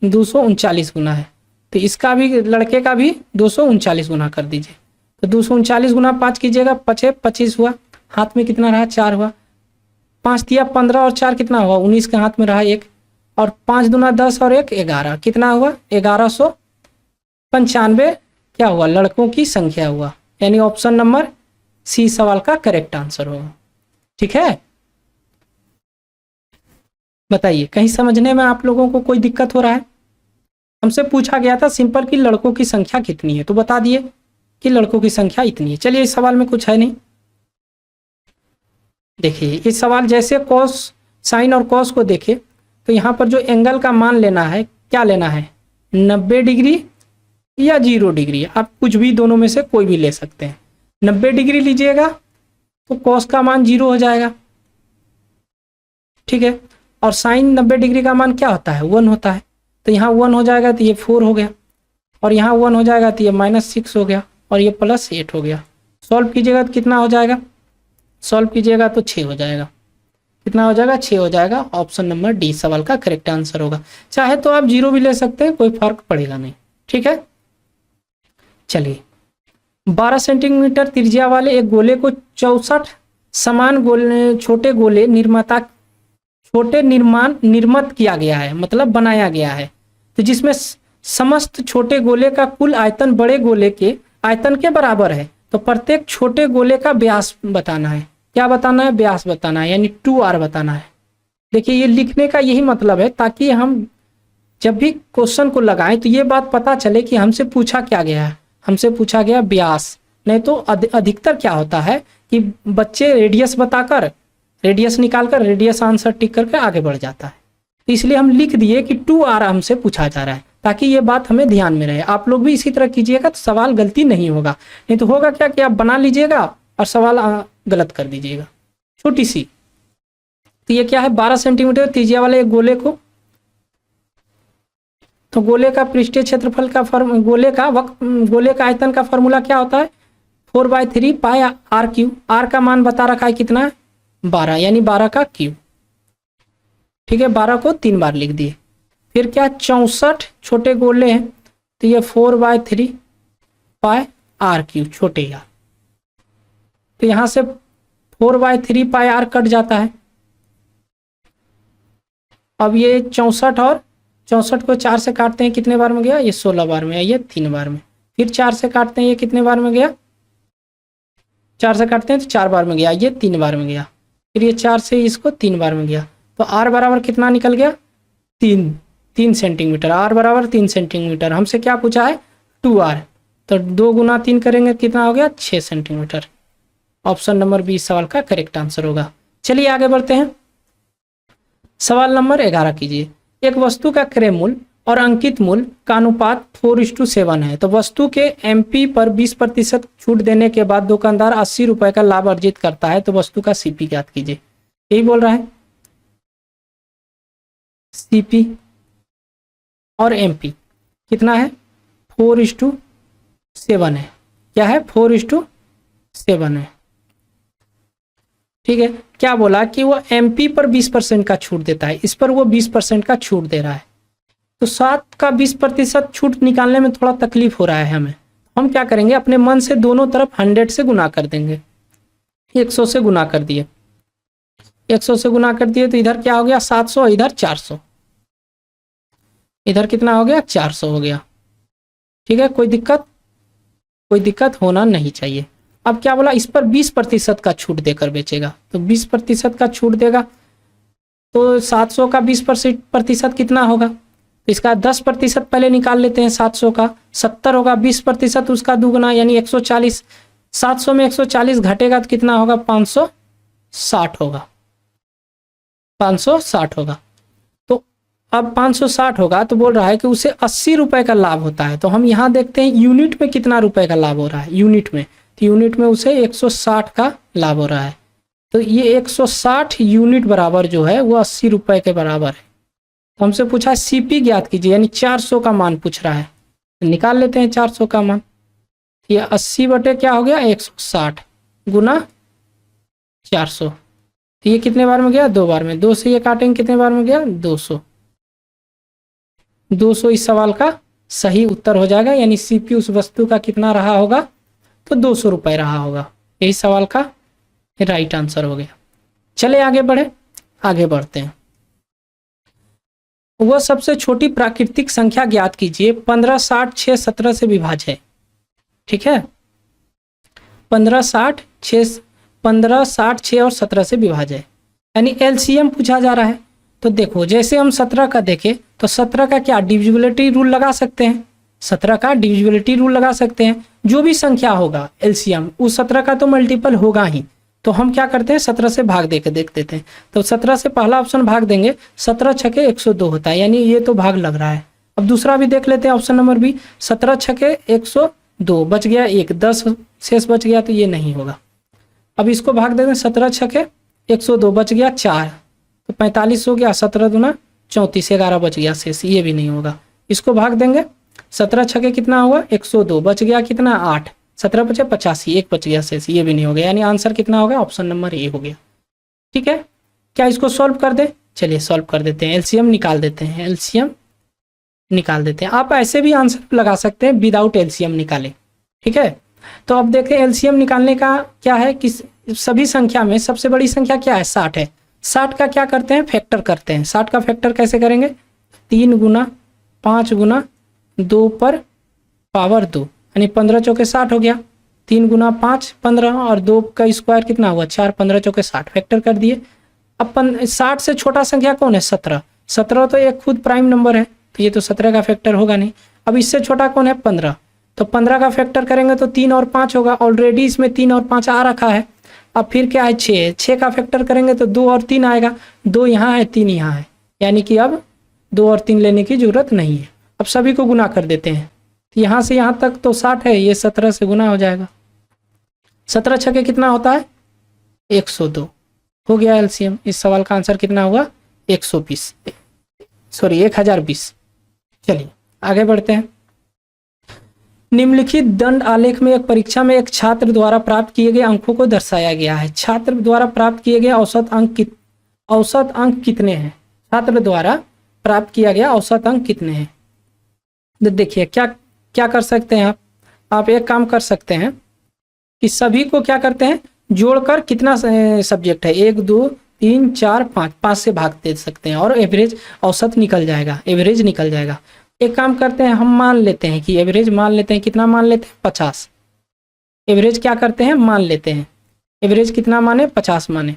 239 गुना है। तो इसका भी, लड़के का भी 239 गुना कर दीजिए। तो 239 गुना 5 कीजिएगा, 5 25 हुआ। हाथ में कितना रहा, 4 हुआ। 5 दिया 15 और 4 कितना हुआ, 19 के हाथ में रहा 1। और 5 दूना 10 और 1 11, कितना हुआ, 1195 क्या हुआ, लड़कों की संख्या हुआ। यानी ऑप्शन नंबर सी सवाल का करेक्ट आंसर होगा, ठीक है। बताइए, कहीं समझने में आप लोगों को कोई दिक्कत हो रहा है। हमसे पूछा गया था सिंपल कि लड़कों की संख्या कितनी है, तो बता दिए कि लड़कों की संख्या इतनी है। चलिए, इस सवाल में कुछ है नहीं। देखिए इस सवाल जैसे कॉस, साइन और कॉस को देखे तो यहाँ पर जो एंगल का मान लेना है, क्या लेना है, 90 डिग्री या 0 डिग्री। आप कुछ भी दोनों में से कोई भी ले सकते हैं। 90 डिग्री लीजिएगा तो कॉस का मान 0 हो जाएगा, ठीक है। और साइन 90 डिग्री का मान क्या होता है, 1 होता है। तो यहाँ 1 हो जाएगा तो ये 4 हो गया, और यहाँ 1 हो जाएगा तो ये -6 हो गया, और ये +8 हो गया। सॉल्व कीजिएगा तो कितना हो जाएगा, सॉल्व कीजिएगा तो 6 हो जाएगा। कितना हो जाएगा, 6 हो जाएगा। ऑप्शन नंबर डी सवाल का करेक्ट आंसर होगा। चाहे तो आप 0 भी ले सकते हैं, कोई फर्क पड़ेगा नहीं, ठीक है। चलिए, 12 सेंटीमीटर त्रिज्या वाले एक गोले को 64 समान गोले, छोटे गोले निर्मित किया गया है, मतलब बनाया गया है। तो जिसमें समस्त छोटे गोले का कुल आयतन बड़े गोले के आयतन के बराबर है। तो प्रत्येक छोटे गोले का व्यास बताना है। क्या बताना है, व्यास बताना है, यानी 2r बताना है। देखिए ये लिखने का यही मतलब है, ताकि हम जब भी क्वेश्चन को लगाएं तो ये बात पता चले कि हमसे पूछा क्या गया है। हमसे पूछा गया व्यास। नहीं तो अधिकतर क्या होता है कि बच्चे रेडियस बताकर रेडियस निकालकर रेडियस आंसर टिक करके आगे बढ़ जाता है। तो इसलिए हम लिख दिए कि 2r हमसे पूछा जा रहा है, ताकि ये बात हमें ध्यान में रहे। आप लोग भी इसी तरह कीजिएगा तो सवाल गलती नहीं होगा। नहीं तो होगा क्या कि आप बना लीजिएगा और सवाल गलत कर दीजिएगा। छोटी सी, तो ये क्या है, 12 सेंटीमीटर त्रिज्या वाले एक गोले को, तो गोले का पृष्ठीय क्षेत्रफल का गोले का आयतन का फॉर्मूला क्या होता है, 4/3 पाई आर क्यूब। आर का मान बता रखा है कितना है, 12, यानी 12 का क्यूब। ठीक है, 12 को 3 बार लिख दिए। फिर क्या, 64 छोटे गोले हैं, तो ये 4/3 पाई आर क्यूब, छोटे यार। तो यहां से 4/3 पाई आर कट जाता है। अब ये 64 और 64 को 4 से काटते हैं, कितने बार में गया, ये 16 बार में, ये 3 बार में। फिर 4 से काटते हैं, ये कितने बार में गया, 4 से काटते हैं तो 4 बार में गया, ये 3 बार में गया। फिर ये 4 से इसको 3 बार में गया, तो आर बराबर कितना निकल गया, 3 सेंटीमीटर। आर बराबर 3 सेंटीमीटर। हमसे क्या पूछा है, 2r, तो 2 गुना 3 करेंगे कितना हो गया, 6 सेंटीमीटर। ऑप्शन नंबर बी सवाल का करेक्ट आंसर होगा। चलिए आगे बढ़ते हैं। सवाल नंबर 11 कीजिए। एक वस्तु का क्रय मूल्य और अंकित मूल्य का अनुपात 4:7 है। तो वस्तु के एमपी पर 20% छूट देने के बाद दुकानदार 80 रुपए का लाभ अर्जित करता है। तो वस्तु का सीपी ज्ञात कीजिए। यही बोल रहा है, सीपी और एमपी कितना है, 4:7 है। क्या है, 4:7 है। ठीक है, क्या बोला कि वो एमपी पर 20% का छूट देता है, इस पर वो 20% का छूट दे रहा है। तो 7 का 20% छूट निकालने में थोड़ा तकलीफ हो रहा है हमें। हम क्या करेंगे, अपने मन से दोनों तरफ 100 से गुना कर देंगे। 100 से गुना कर दिए, 100 से गुना कर दिए, तो इधर क्या हो गया, 700, इधर 400, इधर कितना हो गया, 400 हो गया। ठीक है, कोई दिक्कत होना नहीं चाहिए। अब क्या बोला, इस पर 20% का छूट देकर बेचेगा। तो 20% का छूट देगा, तो 700 का 20% कितना होगा, तो इसका 10% पहले निकाल लेते हैं। 700 का 70 होगा, 20% उसका दुगना यानी 140। 700 में 140 घटेगा तो कितना होगा, 560 होगा, 560 होगा। तो अब 560 होगा, तो बोल रहा है कि उसे 80 रुपए का लाभ होता है। तो हम यहाँ देखते हैं यूनिट में कितना रुपए का लाभ हो रहा है, यूनिट में। तो यूनिट में उसे 160 का लाभ हो रहा है। तो ये 160 यूनिट बराबर जो है वो 80 रुपए के बराबर है। तो हमसे पूछा है सीपी ज्ञात कीजिए, यानी 400 का मान पूछ रहा है। तो निकाल लेते हैं 400 का मान। ये 80 बटे क्या हो गया, 160 गुना 400। तो ये कितने बार में गया, 2 बार में। 2 से ये काटेंगे, कितने बार में गया, 200। 200 इस सवाल का सही उत्तर हो जाएगा, यानी सीपी उस वस्तु का कितना रहा होगा, तो 200 रुपए रहा होगा। यही सवाल का राइट आंसर हो गया। चले आगे बढ़ते हैं। वह सबसे छोटी प्राकृतिक संख्या ज्ञात कीजिए 15, 60, 6, 17 से विभाज्य है। ठीक है, 15, 60, 6 और 17 से विभाज्य है, यानी एलसीएम पूछा जा रहा है। तो देखो, जैसे हम 17 का देखें तो 17 का क्या डिविजिबिलिटी रूल लगा सकते हैं, 17 का डिविजिबिलिटी रूल लगा सकते हैं। जो भी संख्या होगा एलसीएम, उस 17 का तो मल्टीपल होगा ही। तो हम क्या करते हैं, 17 से भाग दे के देख देते हैं। तो 17 से पहला ऑप्शन भाग देंगे, 17 छके 102 होता है, यानी ये तो भाग लग रहा है। अब दूसरा भी देख लेते हैं, ऑप्शन नंबर बी, 17 छके 102, बच गया 1, 10 शेष बच गया, तो ये नहीं होगा। अब इसको भाग देते हैं, 17 छके 102, बच गया 4, तो 45 हो गया। 17 दूना 34, 11 बच गया शेष, ये भी नहीं होगा। इसको भाग देंगे, 17 छके कितना हुआ, 102, बच गया कितना, 8, 17 बचे 85, 1 बच गया शेष, ये भी नहीं हो गया। यानी आंसर कितना होगा, ऑप्शन नंबर ए हो गया। ठीक है, क्या इसको सॉल्व कर दे, चलिए सॉल्व कर देते हैं। एलसीएम निकाल देते हैं, एलसीएम निकाल देते हैं। आप ऐसे भी आंसर लगा सकते हैं विदाउट एलसीएम निकाले। ठीक है, तो अब देखें एलसीएम निकालने का क्या है कि सभी संख्या में सबसे बड़ी संख्या क्या है, 60 है। 60 का क्या करते हैं, फैक्टर करते हैं। 60 का फैक्टर कैसे करेंगे, 3 गुना 5 गुना 2 पर पावर 2, यानी 15 चौके 60 हो गया। 3 गुना 5 15, और 2 का स्क्वायर कितना हुआ, 4, 15 चौके 60, फैक्टर कर दिए। अब 60 से छोटा संख्या कौन है, 17। 17 तो एक खुद प्राइम नंबर है, तो ये तो 17 का फैक्टर होगा नहीं। अब इससे छोटा कौन है, 15। तो 15 का फैक्टर करेंगे तो 3 और 5 होगा, ऑलरेडी इसमें 3 और 5 आ रखा है। अब फिर क्या है 6 है, 6 का फैक्टर करेंगे तो 2 और 3 आएगा, 2 यहाँ है 3 यहाँ है, यानी कि अब 2 और 3 लेने की जरूरत नहीं है। अब सभी को गुना कर देते हैं, तो यहाँ से यहाँ तक तो 60 है, ये 17 से गुना हो जाएगा। 17 छके कितना होता है 102, हो गया एलसीएम। इस सवाल का आंसर कितना हुआ 120, सॉरी 1020। चलिए आगे बढ़ते हैं। निम्नलिखित दंड आलेख में एक परीक्षा में एक छात्र द्वारा प्राप्त किए गए अंकों को दर्शाया गया है। छात्र द्वारा प्राप्त किए गए औसत अंक कितने हैं? छात्र द्वारा प्राप्त किया गया औसत अंक कितने हैं? तो देखिए क्या कर सकते हैं आप एक काम कर सकते हैं कि सभी को क्या करते हैं जोड़कर, कितना सब्जेक्ट है 1 2 3 4 5 से भाग दे सकते हैं और एवरेज औसत निकल जाएगा, एवरेज निकल जाएगा। एक काम करते हैं, हम मान लेते हैं कि एवरेज मान लेते हैं, कितना मान लेते हैं 50। एवरेज क्या करते हैं मान लेते हैं, एवरेज कितना माने 50 माने।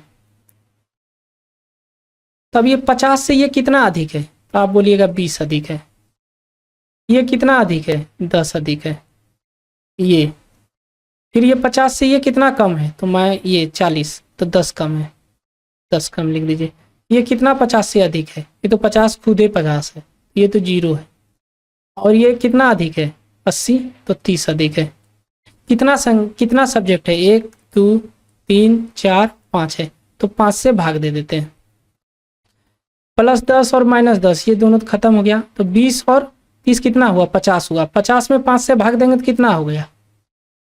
तब ये 50 से ये कितना अधिक है, तो आप बोलिएगा 20 अधिक है। ये कितना अधिक है 10 अधिक है। ये फिर ये 50 से ये कितना कम है, तो मैं ये 40, तो 10 कम है, 10 कम लिख दीजिए। ये कितना 50 से अधिक है, ये तो 50 खुद ही 50 है, ये तो 0 है। और ये कितना अधिक है 80, तो 30 अधिक है। कितना सब्जेक्ट है 1 2 3 4 5 है, तो 5 से भाग दे देते हैं। +10 और -10 ये दोनों तो खत्म हो गया, तो 20 और 30 कितना हुआ 50 हुआ। 50 में 5 से भाग देंगे तो कितना हो गया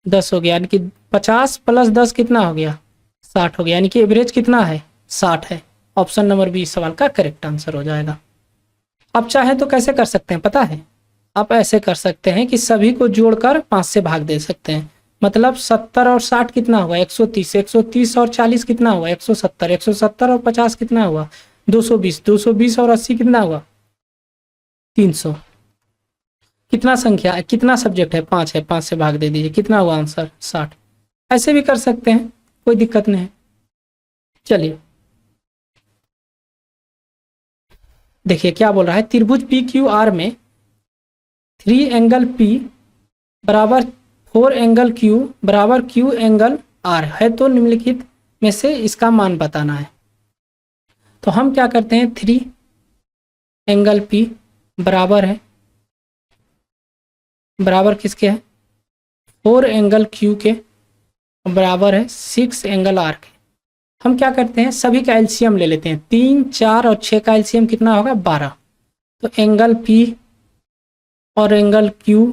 10 हो गया, यानी कि 50 + 10 कितना हो गया 60 हो गया, यानी कि एवरेज कितना है 60 है। ऑप्शन नंबर बी सवाल का करेक्ट आंसर हो जाएगा। अब चाहे तो कैसे कर सकते हैं पता है, आप ऐसे कर सकते हैं कि सभी को जोड़कर 5 से भाग दे सकते हैं। मतलब 70 और 60 कितना हुआ 130, 130 और 40 कितना हुआ 170, 170 और 50 कितना हुआ 220, 220 और 80 कितना हुआ 300। कितना संख्या कितना सब्जेक्ट है 5 है, 5 से भाग दे दीजिए, कितना हुआ आंसर 60। ऐसे भी कर सकते हैं, कोई दिक्कत नहीं है। चलिए देखिए क्या बोल रहा है, त्रिभुज PQR में 3 एंगल P बराबर 4 एंगल Q बराबर Q एंगल R है, तो निम्नलिखित में से इसका मान बताना है। तो हम क्या करते हैं 3 एंगल P बराबर है, बराबर किसके है 4 एंगल Q के बराबर है 6 एंगल R के। हम क्या करते हैं सभी का एलसीएम ले लेते हैं, 3 4 और 6 का एलसीएम कितना होगा 12। तो एंगल P और एंगल Q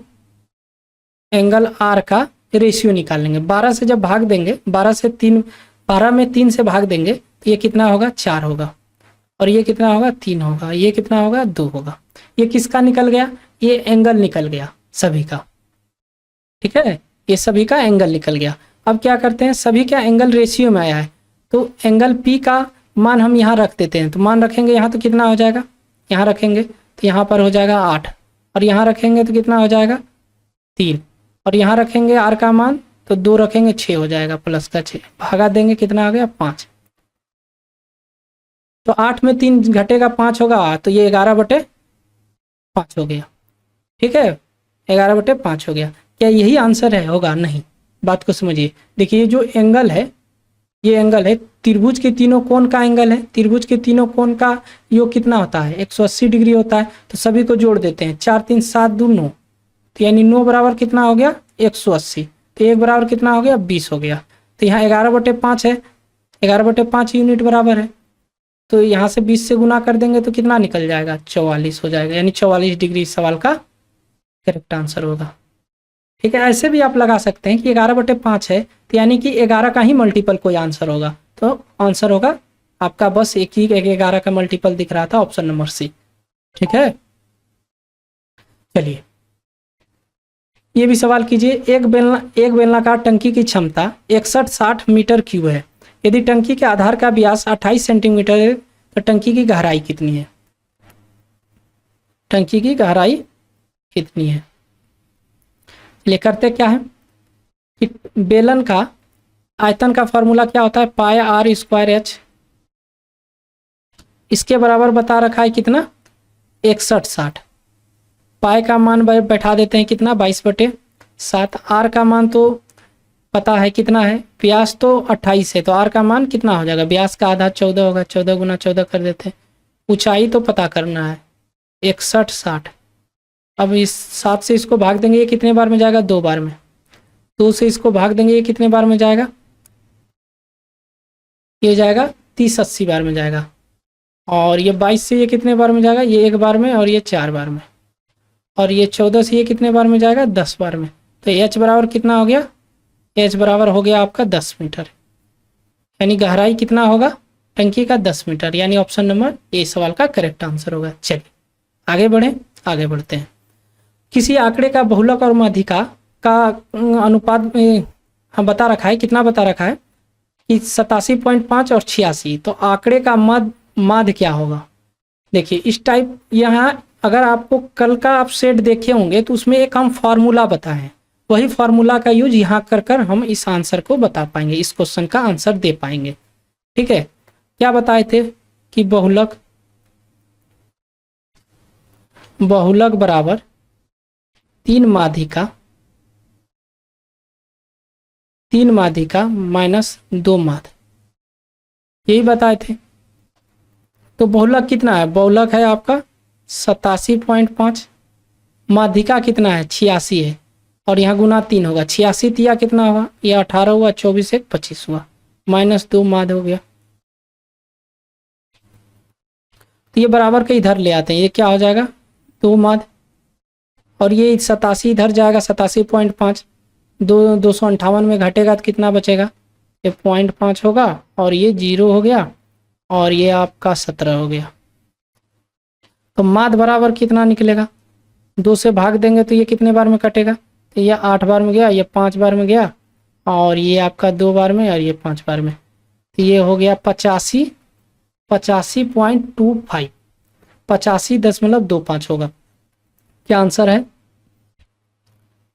एंगल R का रेशियो निकाल लेंगे। 12 से जब भाग देंगे, 12 में 3 से भाग देंगे तो ये कितना होगा 4 होगा, और ये कितना होगा 3 होगा, ये कितना होगा 2 होगा। ये किसका निकल गया, ये एंगल निकल गया सभी का, ठीक है, ये सभी का एंगल निकल गया। अब क्या करते हैं सभी का एंगल रेशियो में आया है, तो एंगल P का मान हम यहाँ रख देते हैं। तो मान रखेंगे यहाँ तो कितना हो जाएगा, यहाँ रखेंगे तो यहाँ पर हो जाएगा 8, और यहाँ रखेंगे तो कितना हो जाएगा 3, और यहाँ रखेंगे R का मान तो 2 रखेंगे 6 हो जाएगा, प्लस का 6 भागा देंगे कितना आ गया 5। तो 8 में 3 घटेगा 5 होगा, तो ये 11/5 हो गया, ठीक है 11/5 हो गया। क्या यही आंसर है होगा, नहीं, बात को समझिए। देखिए जो एंगल है ये एंगल है त्रिभुज के तीनों कोण का एंगल है, त्रिभुज के तीनों कोण का योग कितना होता है 180 डिग्री होता है। तो सभी को जोड़ देते हैं, 4 3 7 2 9, तो यानी 9 बराबर कितना हो गया 180, तो 1 बराबर कितना हो गया 20 हो गया। तो यहाँ 11/5 है, 11/5 यूनिट बराबर है, तो यहाँ से 20 से गुना कर देंगे तो कितना निकल जाएगा 44 हो जाएगा, यानी 44 डिग्री सवाल का करेक्ट आंसर होगा। ठीक है, ऐसे भी आप लगा सकते हैं कि 11/5 है, तो यानी कि 11 का ही मल्टीपल कोई आंसर होगा, तो आंसर होगा आपका बस एक 11 का मल्टीपल दिख रहा था, ऑप्शन नंबर सी। ठीक है, चलिए ये भी सवाल कीजिए। एक बेलनाकार टंकी की क्षमता 6160 मीटर क्यूब है। यदि टंकी के आधार का व्यास 28 सेंटीमीटर है तो टंकी की गहराई कितनी है? टंकी की गहराई कितनी है? ले करते क्या है कि बेलन का आयतन का फॉर्मूला क्या होता है पाई r²h, इसके बराबर बता रखा है कितना 6160। पाई का मान बैठा देते हैं कितना 22/7, आर का मान तो पता है कितना है, व्यास तो 28 है, तो आर का मान कितना हो जाएगा, व्यास का आधा 14 होगा, 14 गुना 14 कर देते हैं। ऊंचाई तो पता करना है 61 60। अब इस 7 से इसको भाग देंगे, ये कितने बार में जाएगा, 2 बार में। 2 से इसको भाग देंगे, ये कितने बार में जाएगा, ये जाएगा 30 80 बार में जाएगा। और ये 22 से ये कितने बार में जाएगा, ये 1 बार में और ये 4 बार में। और ये 14 से ये कितने बार में जाएगा, 10 बार में। तो एच बराबर कितना हो गया, एच बराबर हो गया आपका 10 मीटर, यानी गहराई कितना होगा टंकी का, 10 मीटर, यानी ऑप्शन नंबर ए सवाल का करेक्ट आंसर होगा। चलिए आगे बढ़ें, आगे बढ़ते हैं। किसी आंकड़े का बहुलक और माध्यिका का अनुपात हम बता रखा है, कितना बता रखा है कि 87.5 और 86। तो आंकड़े का माध्य क्या होगा, देखिए इस टाइप, यहाँ अगर आपको कल का आप सेट देखे होंगे तो उसमें एक हम फार्मूला बताएं, वही फार्मूला का यूज यहाँ कर हम इस आंसर को बता पाएंगे, इस क्वेश्चन का आंसर दे पाएंगे। ठीक है, क्या बताए थे कि बहुलक बराबर 3 माध्यिका माइनस 2 माध्य, यही बताए थे। तो बहुलक कितना है, बहुलक है आपका 87.5, माध्यिका कितना है 86 है, और यहाँ गुना 3 होगा, 86 तिया कितना होगा, ये 18 हुआ, 24 1 25 हुआ, माइनस 2 माध्य हो गया। तो ये बराबर के इधर ले आते हैं, ये क्या हो जाएगा 2 माध्य, और ये 87 इधर जाएगा 87.5, 258 में घटेगा तो कितना बचेगा, ये 0.5 होगा, और ये 0 हो गया, और ये आपका 17 हो गया। तो माध्य बराबर कितना निकलेगा, 2 से भाग देंगे तो ये कितने बार में कटेगा, तो ये 8 बार में गया, ये 5 बार में गया, और ये आपका 2 बार में, और ये 5 बार में। तो ये हो गया 85.25, 85.25 होगा। क्या आंसर है,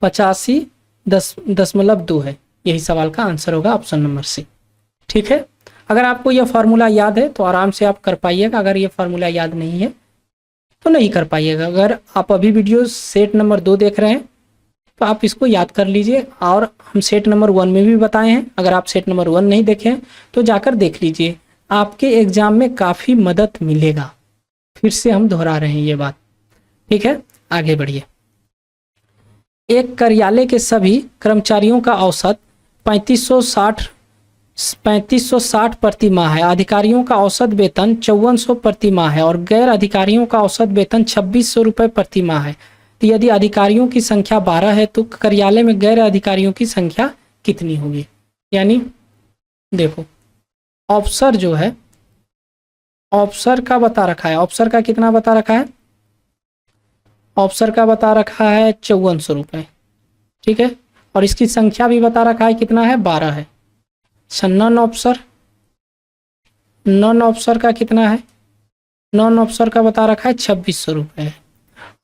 85.2 है, यही सवाल का आंसर होगा, ऑप्शन नंबर सी। ठीक है, अगर आपको यह फार्मूला याद है तो आराम से आप कर पाइएगा, अगर ये फार्मूला याद नहीं है तो नहीं कर पाइएगा। अगर आप अभी वीडियो सेट नंबर 2 देख रहे हैं तो आप इसको याद कर लीजिए, और हम सेट नंबर 1 में भी बताए हैं, अगर आप सेट नंबर 1 नहीं देखे हैं तो जाकर देख लीजिए, आपके एग्जाम में काफ़ी मदद मिलेगा। फिर से हम दोहरा रहे हैं ये बात। ठीक है, आगे बढ़िए। एक कार्यालय के सभी कर्मचारियों का औसत 3560 प्रति माह है, अधिकारियों का औसत वेतन 5400 प्रति माह है, और गैर अधिकारियों का औसत वेतन 2600 रुपये प्रति माह है। तो यदि अधिकारियों की संख्या 12 है तो कार्यालय में गैर अधिकारियों की संख्या कितनी होगी। यानी देखो ऑफिसर जो है, ऑफिसर का बता रखा है, ऑफिसर का कितना बता रखा है, ऑफिसर का बता रखा है 5400 रुपये। ठीक है, और इसकी संख्या भी बता रखा है कितना है, 12 है। नॉन ऑफिसर का कितना है, नॉन ऑफिसर का बता रखा है 2600 रुपये,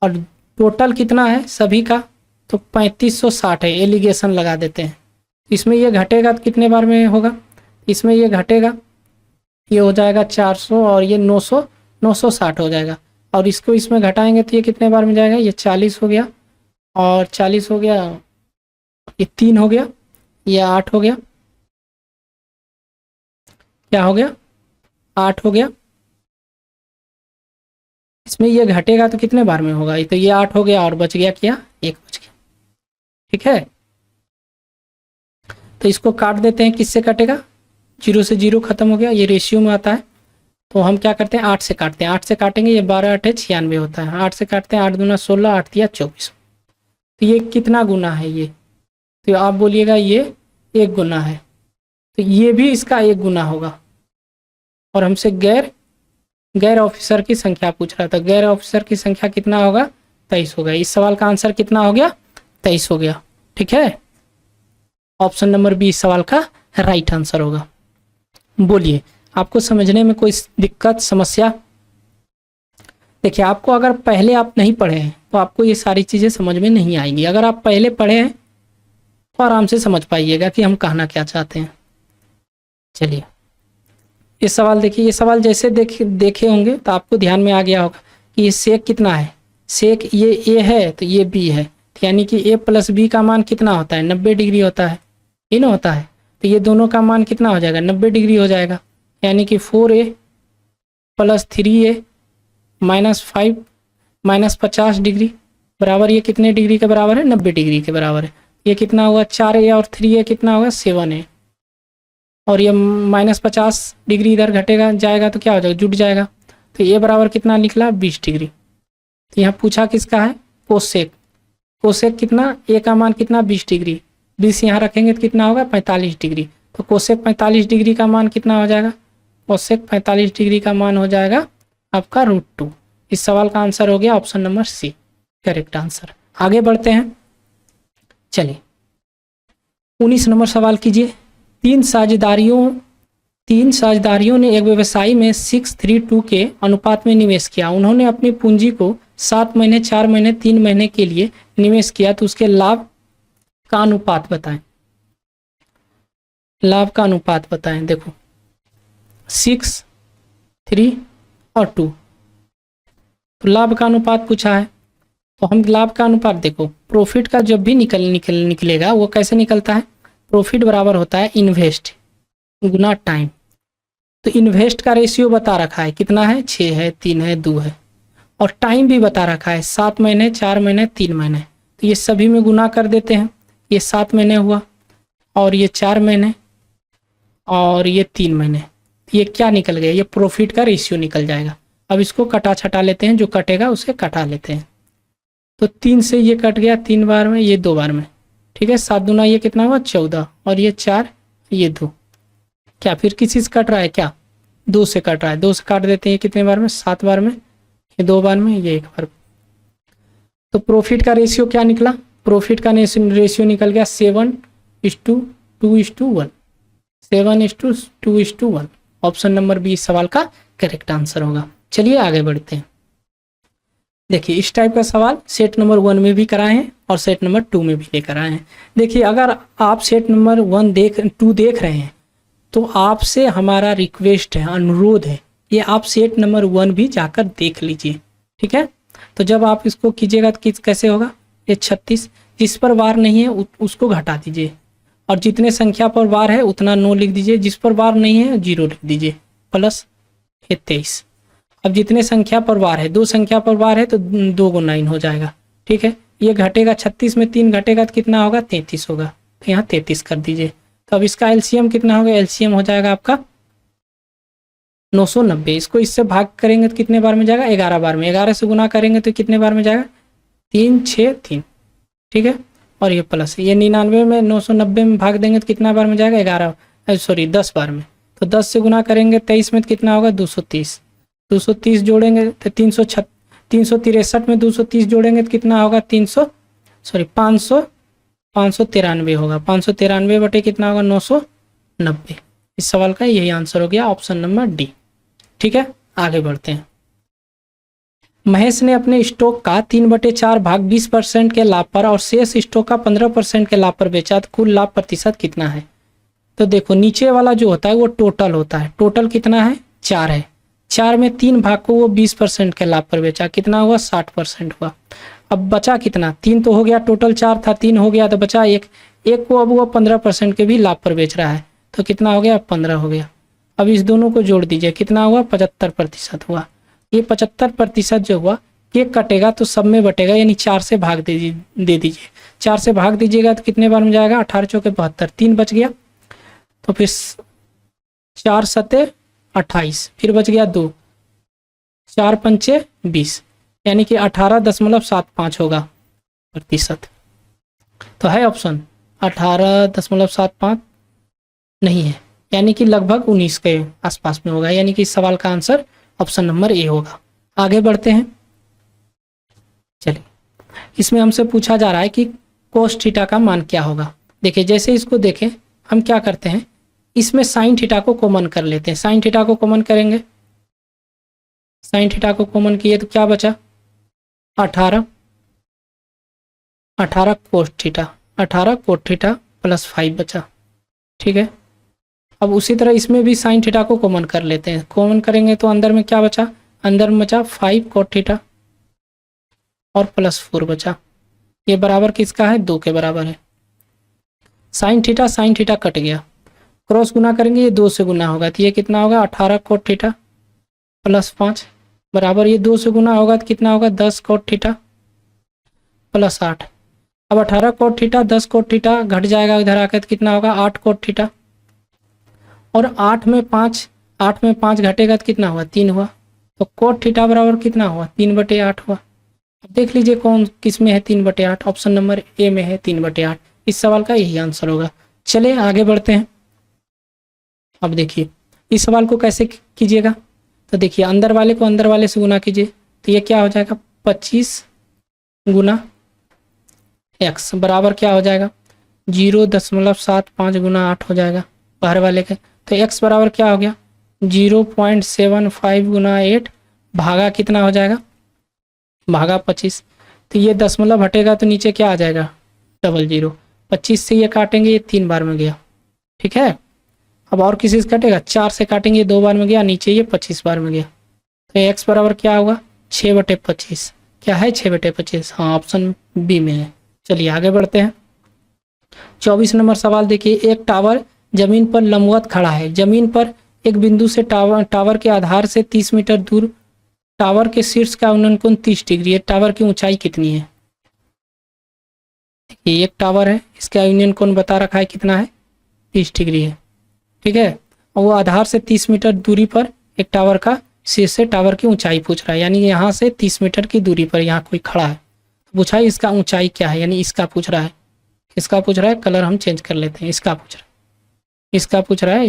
और टोटल कितना है सभी का, तो 3560 है, एलिगेशन लगा देते हैं। इसमें ये घटेगा तो कितने बार में होगा, इसमें ये घटेगा, ये हो जाएगा 400, और ये 960 हो जाएगा, और इसको इसमें घटाएंगे तो ये कितने बार में जाएगा, ये 40 हो गया, और 40 हो गया, ये 3 हो गया, ये 8 हो गया, क्या हो गया 8 हो गया। इसमें ये घटेगा तो कितने बार में होगा, तो ये 8 हो गया, और बच गया क्या, 1 बच गया। ठीक है, तो इसको काट देते हैं, किससे कटेगा, 0 से 0 खत्म हो गया, ये रेशियो में आता है। तो हम क्या करते हैं, 8 से काटते हैं, 8 से काटेंगे, ये 12 8 96 होता है, 8 से काटते हैं, 8 दूना 16, 8 तिया 24। तो ये कितना गुना है, ये तो आप बोलिएगा ये 1 गुना है, तो ये भी इसका 1 गुना होगा। और हमसे गैर ऑफिसर की संख्या पूछ रहा था, गैर ऑफिसर की संख्या कितना होगा, 23 हो गया। इस सवाल का आंसर कितना हो गया, 23 हो गया। ठीक है, ऑप्शन नंबर बी इस सवाल का राइट आंसर होगा। बोलिए, आपको समझने में कोई दिक्कत समस्या। देखिए, आपको अगर पहले आप नहीं पढ़े हैं तो आपको ये सारी चीज़ें समझ में नहीं आएंगी, अगर आप पहले पढ़े हैं तो आराम से समझ पाइएगा कि हम कहना क्या चाहते हैं। चलिए, ये सवाल देखिए, ये सवाल जैसे देखे होंगे तो आपको ध्यान में आ गया होगा कि ये सेक कितना है, सेक ये ए है तो ये बी है, यानी कि ए प्लस बी का मान कितना होता है, 90 डिग्री होता है। ये ना होता है, तो ये दोनों का मान कितना हो जाएगा, 90 डिग्री हो जाएगा। यानी कि 4a plus 3a minus 5 minus 50 degree बराबर ये कितने डिग्री के बराबर है, 90 डिग्री के बराबर है। ये कितना हुआ, 4a और 3a कितना होगा, 7a। और ये माइनस 50 डिग्री इधर घटेगा जाएगा तो क्या हो जाएगा, जुट जाएगा। तो ये बराबर कितना निकला, 20 डिग्री। तो यहाँ पूछा किसका है, कोसेक। कोसेक कितना, ए का मान कितना, 20 डिग्री। 20 यहाँ रखेंगे तो कितना होगा, 45 डिग्री। तो कोसेक 45 डिग्री का मान कितना हो जाएगा, कोसेक 45 डिग्री का मान हो जाएगा आपका √2। इस सवाल का आंसर हो गया option number C, correct answer. आगे बढ़ते हैं, चलिए 19 नंबर सवाल कीजिए। तीन साझेदारियों ने एक व्यवसायी में 6:3 के अनुपात में निवेश किया। उन्होंने अपनी पूंजी को 7 महीने, 4 महीने, 3 महीने के लिए निवेश किया, तो उसके लाभ का अनुपात बताएं। लाभ का अनुपात बताएं। देखो 6, 3 और 2, तो लाभ का अनुपात पूछा है, तो हम लाभ का अनुपात देखो, प्रॉफिट का जब भी निकलेगा वो कैसे निकलता है, प्रॉफिट बराबर होता है इन्वेस्ट गुना टाइम। तो इन्वेस्ट का रेशियो बता रखा है कितना है, 6 है, 3 है, 2 है। और टाइम भी बता रखा है 7 महीने, 4 महीने, 3 महीने। तो ये सभी में गुना कर देते हैं। ये 7 महीने हुआ और ये 4 महीने और ये 3 महीने। ये क्या निकल गया, ये प्रॉफिट का रेशियो निकल जाएगा। अब इसको कटा छटा लेते हैं, जो कटेगा उसे कटा लेते हैं। तो 3 से ये कट गया 3 बार में, ये 2 बार में, ठीक है। 7 दूना ये कितना हुआ, 14, और ये 4, ये 2। क्या फिर किसी से कट रहा है क्या, 2 से कट रहा है। 2 से काट देते हैं, कितने बार में, 7 बार में, ये 2 बार में, ये 1 बार। तो प्रॉफिट का रेशियो क्या निकला, प्रॉफिट का रेशियो निकल गया 7:2:1, 7:2:1। ऑप्शन नंबर बी सवाल का करेक्ट आंसर होगा। चलिए आगे बढ़ते हैं। देखिए इस टाइप का सवाल सेट नंबर 1 में भी कराए हैं और सेट नंबर 2 में भी लेकर आए हैं। देखिए अगर आप सेट नंबर 2 देख रहे हैं तो आपसे हमारा रिक्वेस्ट है, अनुरोध है, ये आप सेट नंबर 1 भी जाकर देख लीजिए, ठीक है। तो जब आप इसको कीजिएगा तो कैसे होगा, ये 36, जिस पर वार नहीं है उसको घटा दीजिए, और जितने संख्या पर वार है उतना 9 लिख दीजिए, जिस पर वार नहीं है 0 लिख दीजिए, प्लस ये 23। अब जितने संख्या पर वार है, 2 संख्या पर वार है तो 2 × 9 हो जाएगा, ठीक है। ये घटेगा 36 में 3 घटेगा तो कितना होगा, 33 होगा। तो यहाँ 33 कर दीजिए। तो अब इसका एलसीएम कितना होगा, एलसीएम हो जाएगा आपका 990। इसको इससे भाग करेंगे तो कितने बार में जाएगा, 11 बार में। 11 से गुना करेंगे तो कितने बार में जाएगा, 3, 6, 3, ठीक है। और ये प्लस ये 99 में 990 में भाग देंगे तो कितना बार में जाएगा, 10 बार में। तो 10 से गुना करेंगे 23 में तो कितना होगा, 230। 230 जोड़ेंगे तो 363 में 230 जोड़ेंगे तो कितना होगा, 593 होगा। 593 बटे कितना होगा, 990। इस सवाल का यही आंसर हो गया ऑप्शन नंबर डी, ठीक है। आगे बढ़ते हैं। महेश ने अपने स्टॉक का 3/4 भाग 20% के लाभ पर और शेष स्टॉक का 15% के लाभ पर बेचा, तो कुल लाभ प्रतिशत कितना है। तो देखो नीचे वाला जो होता है वो टोटल होता है। टोटल कितना है, 4 है। 4 में 3 भाग को वो 20% के लाभ पर बेचा, कितना हुआ, 60% हुआ। अब बचा कितना, 3 तो हो गया, टोटल 4 था, 3 हो गया तो बचा 1 को अब वो 15% के भी लाभ पर बेच रहा है, तो कितना हो गया, 15 हो गया। अब इस दोनों को जोड़ दीजिए, कितना हुआ, 75% हुआ। ये 75% जो हुआ, केक कटेगा तो सब में बटेगा, यानी 4 से भाग दे दीजिए। 4 से भाग दीजिएगा तो कितने बार में जाएगा, 18 × 4 = 72, 3 बच गया। तो फिर 4 × 7 = 28, फिर बच गया 2, 4 × 5 = 20, यानी कि 18.75 होगा प्रतिशत। तो है ऑप्शन 18.75 नहीं है, यानी कि लगभग 19 के आसपास में होगा, यानी कि इस सवाल का आंसर ऑप्शन नंबर ए होगा। आगे बढ़ते हैं। चलिए इसमें हमसे पूछा जा रहा है कि cos थीटा का मान क्या होगा। देखिए जैसे इसको देखें, हम क्या करते हैं, इसमें sin थीटा को कॉमन कर लेते हैं। sin थीटा को कॉमन करेंगे, sin थीटा को कॉमन किए तो क्या बचा, 18 cos theta, 18 cos theta plus 5 बचा, ठीक है। अब उसी तरह इसमें भी sin थीटा को कॉमन कर लेते हैं। कॉमन करेंगे तो अंदर में क्या बचा, अंदर में बचा 5 cos थीटा और प्लस 4 बचा। ये बराबर किसका है, 2 के बराबर है। साइन थीटा कट गया, क्रॉस गुना करेंगे ये 2 से गुना होगा तो ये कितना होगा 18 कोट थीटा प्लस 5 बराबर ये 2 से गुना होगा तो कितना होगा 10 कोट थीटा प्लस 8। अब 18 कोट थीटा 10 कोट थीटा घट जाएगा इधर आकर तो कितना होगा 8 कोट थीटा, और 8 में 5 घटेगा तो कितना हुआ 3 हुआ, तो कोट थीटा बराबर कितना हुआ 3/8 हुआ। अब देख लीजिए कौन किस में है 3/8, ऑप्शन नंबर ए में है 3/8। इस सवाल का यही आंसर होगा। चलिए आगे बढ़ते हैं। अब देखिए इस सवाल को कैसे कीजिएगा, तो देखिए अंदर वाले को अंदर वाले से गुना कीजिए तो ये क्या हो जाएगा 25 गुना x बराबर क्या हो जाएगा 0.75 गुना 8 हो जाएगा बाहर वाले के, तो x बराबर क्या हो गया 0.75 गुना 8 भागा कितना हो जाएगा भागा 25, तो ये दशमलव हटेगा तो नीचे क्या आ जाएगा 00, 25 से ये काटेंगे ये 3 बार में गया, ठीक है। अब और किसी से कटेगा 4 से काटेंगे 2 बार में गया, नीचे ये 25 बार में गया, तो x बराबर क्या होगा 6/25, क्या है 6/25, हाँ ऑप्शन बी में है। चलिए आगे बढ़ते हैं। 24 नंबर सवाल देखिए, एक टावर जमीन पर लंबवत खड़ा है, जमीन पर एक बिंदु से टावर के आधार से 30 मीटर दूर टावर के शीर्ष का उन्नयन कोण 30 डिग्री है, टावर की ऊंचाई कितनी है। ये एक टावर है, इसका यूनियन कोण बता रखा है कितना है 30 डिग्री है, ठीक है। और वो आधार से 30 मीटर दूरी पर एक टावर का शीर्ष से टावर की ऊंचाई पूछ रहा है, यानी यहाँ से 30 मीटर की दूरी पर यहाँ कोई खड़ा है, पूछा है इसका ऊंचाई क्या है, यानी इसका पूछ रहा है, किसका पूछ रहा है, कलर हम चेंज कर लेते हैं, इसका पूछ रहा है, इसका पूछ रहा है,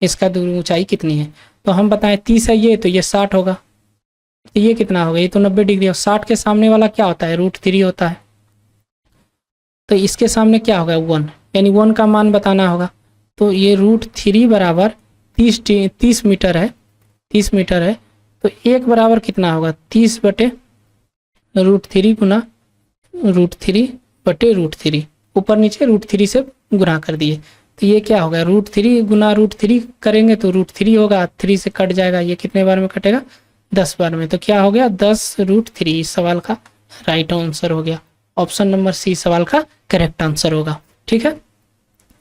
इसका दूरी ऊंचाई कितनी है। तो हम बताएं 30 है ये, तो ये 60 होगा, तो ये कितना होगा ये तो 90 डिग्री, और 60 के सामने वाला क्या होता है √3 होता है, तो इसके सामने क्या होगा 1, यानी 1 का मान बताना होगा, तो ये √3 बराबर 30 मीटर है, 30 मीटर है, तो 1 बराबर कितना होगा 30/√3 गुना √3/√3, ऊपर नीचे √3 से गुना कर दिए, तो ये क्या होगा √3 गुना √3 करेंगे तो √3 होगा, 3 से कट जाएगा, ये कितने बार में कटेगा 10 बार में, तो क्या हो गया 10√3। इस सवाल का राइट आंसर हो गया, ऑप्शन नंबर सी सवाल का करेक्ट आंसर होगा, ठीक है।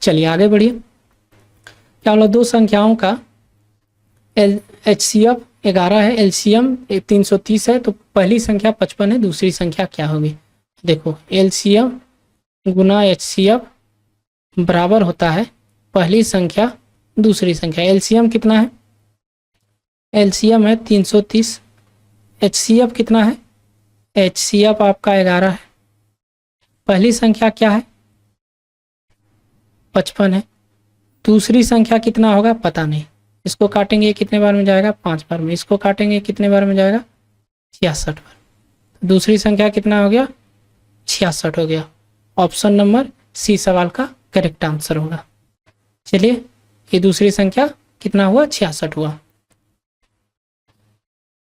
चलिए आगे बढ़िए। क्या बोला, दो संख्याओं का HCF 11 है, LCM 330 है, तो पहली संख्या 55 है, दूसरी संख्या क्या होगी। देखो LCM गुना HCF बराबर होता है पहली संख्या दूसरी संख्या, LCM कितना है, LCM है 330, HCF कितना है, HCF आपका 11 है, पहली संख्या क्या है 55 है, दूसरी संख्या कितना होगा पता नहीं, इसको काटेंगे कितने बार में जाएगा 5 बार में, इसको काटेंगे कितने बार में जाएगा 66 बार, दूसरी संख्या कितना हो गया 66 हो गया, ऑप्शन नंबर सी सवाल का करेक्ट आंसर होगा। चलिए ये दूसरी संख्या कितना हुआ 66 हुआ।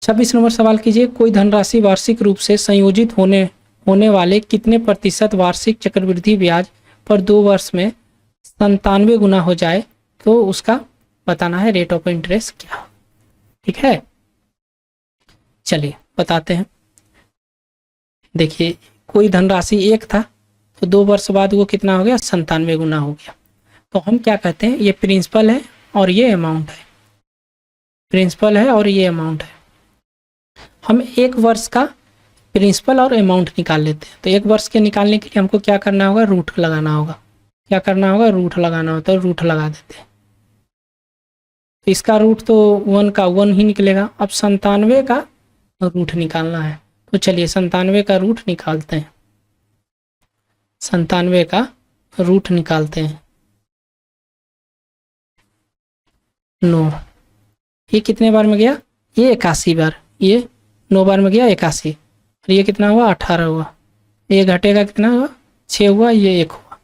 26 नंबर सवाल कीजिए, कोई धनराशि वार्षिक रूप से संयोजित होने वाले कितने प्रतिशत वार्षिक चक्रवृद्धि ब्याज पर 2 वर्ष में 97 गुना हो जाए तो उसका बताना है रेट ऑफ इंटरेस्ट क्या, ठीक है। चलिए बताते हैं। देखिए कोई धनराशि 1 था तो 2 वर्ष बाद वो कितना हो गया 97 गुना हो गया, तो हम क्या कहते हैं ये प्रिंसिपल है और ये अमाउंट है, प्रिंसिपल है और ये अमाउंट है, हम 1 वर्ष का प्रिंसिपल और अमाउंट निकाल लेते हैं, तो 1 वर्ष के निकालने के लिए हमको क्या करना होगा रूट लगाना होगा, क्या करना होगा रूट लगाना होता है, रूट लगा देते हैं, तो इसका रूट तो 1 का 1 ही निकलेगा, अब 97 का रूट निकालना है, तो चलिए 97 का रूट निकालते हैं, 97 का रूट निकालते हैं 9, ये कितने बार में गया ये 81 बार, ये 9 बार में गया 81, और ये कितना हुआ 18 हुआ, ये घटेगा कितना हुआ 6 हुआ, ये 1 हुआ,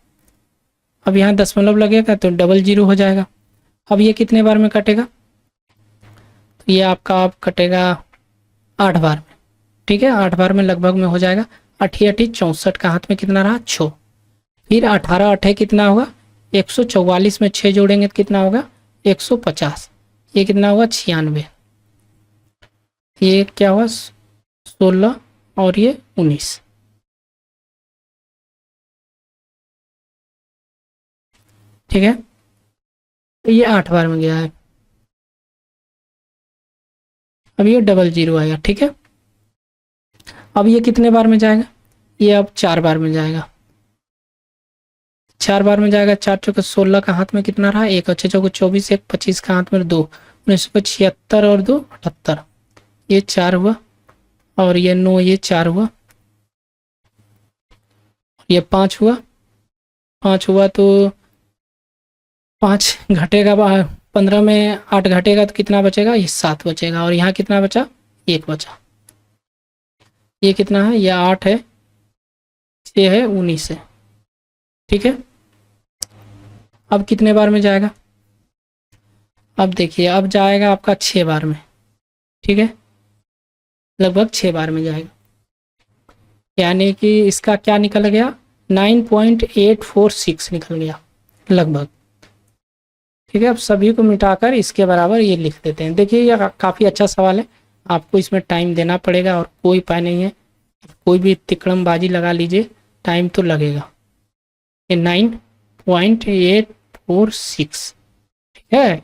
अब यहाँ दशमलव लगेगा तो 00 हो जाएगा, अब ये कितने बार में कटेगा तो ये आपका अब कटेगा 8 बार में, ठीक है 8 बार में लगभग में हो जाएगा, 8 8 64 का हाथ में कितना रहा 6, फिर 18 8 कितना होगा 144 में 6 जोड़ेंगे तो कितना होगा 150, ये कितना हुआ 96, ये क्या हुआ 16 और ये 19, ठीक है, ये 8 बार में गया है। अब ये डबल जीरो आएगा। ठीक है, अब ये कितने बार में जाएगा, ये अब 4 बार में जाएगा। 4 बार में जाएगा। 4 चौके 16 का हाथ में कितना रहा, एक, और 6 चौके 24, एक 25 का हाथ में 2, 1976 और 2 78, ये 4 हुआ, और ये 9, ये 4 हुआ, ये 5 हुआ। 5 हुआ तो 5 घटेगा, 15 में 8 घटेगा तो कितना बचेगा, ये 7 बचेगा। और यहाँ कितना बचा, 1 बचा। ये कितना है, ये 8 है, 6 है, 19 है। ठीक है, अब कितने बार में जाएगा, अब देखिए, अब जाएगा आपका 6 बार में। ठीक है, लगभग 6 बार में जाएगा, यानी कि इसका क्या निकल गया, 9.846 निकल गया लगभग। ठीक है, अब सभी को मिटाकर इसके बराबर ये लिख देते हैं। देखिए, ये काफ़ी अच्छा सवाल है, आपको इसमें टाइम देना पड़ेगा और कोई उपाय नहीं है, कोई भी तिकड़मबाजी लगा लीजिए, टाइम तो लगेगा। ये 9.846। ठीक है,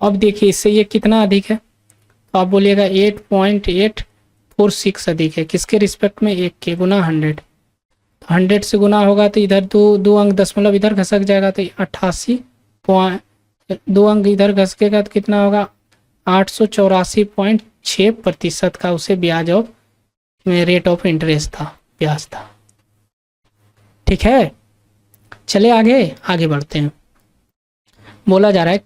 अब देखिए इससे ये कितना अधिक है, तो आप बोलिएगा 8.846 अधिक है, किसके रिस्पेक्ट में, 1 के गुना 100। 100 से गुना होगा तो इधर दो अंक दशमलव इधर घसक जाएगा, तो 2 अंक इधर घसकेगा तो कितना होगा, 884.6% का उसे ब्याज ऑफ रेट ऑफ इंटरेस्ट था, ब्याज था। ठीक है, चले आगे बढ़ते हैं। बोला जा रहा है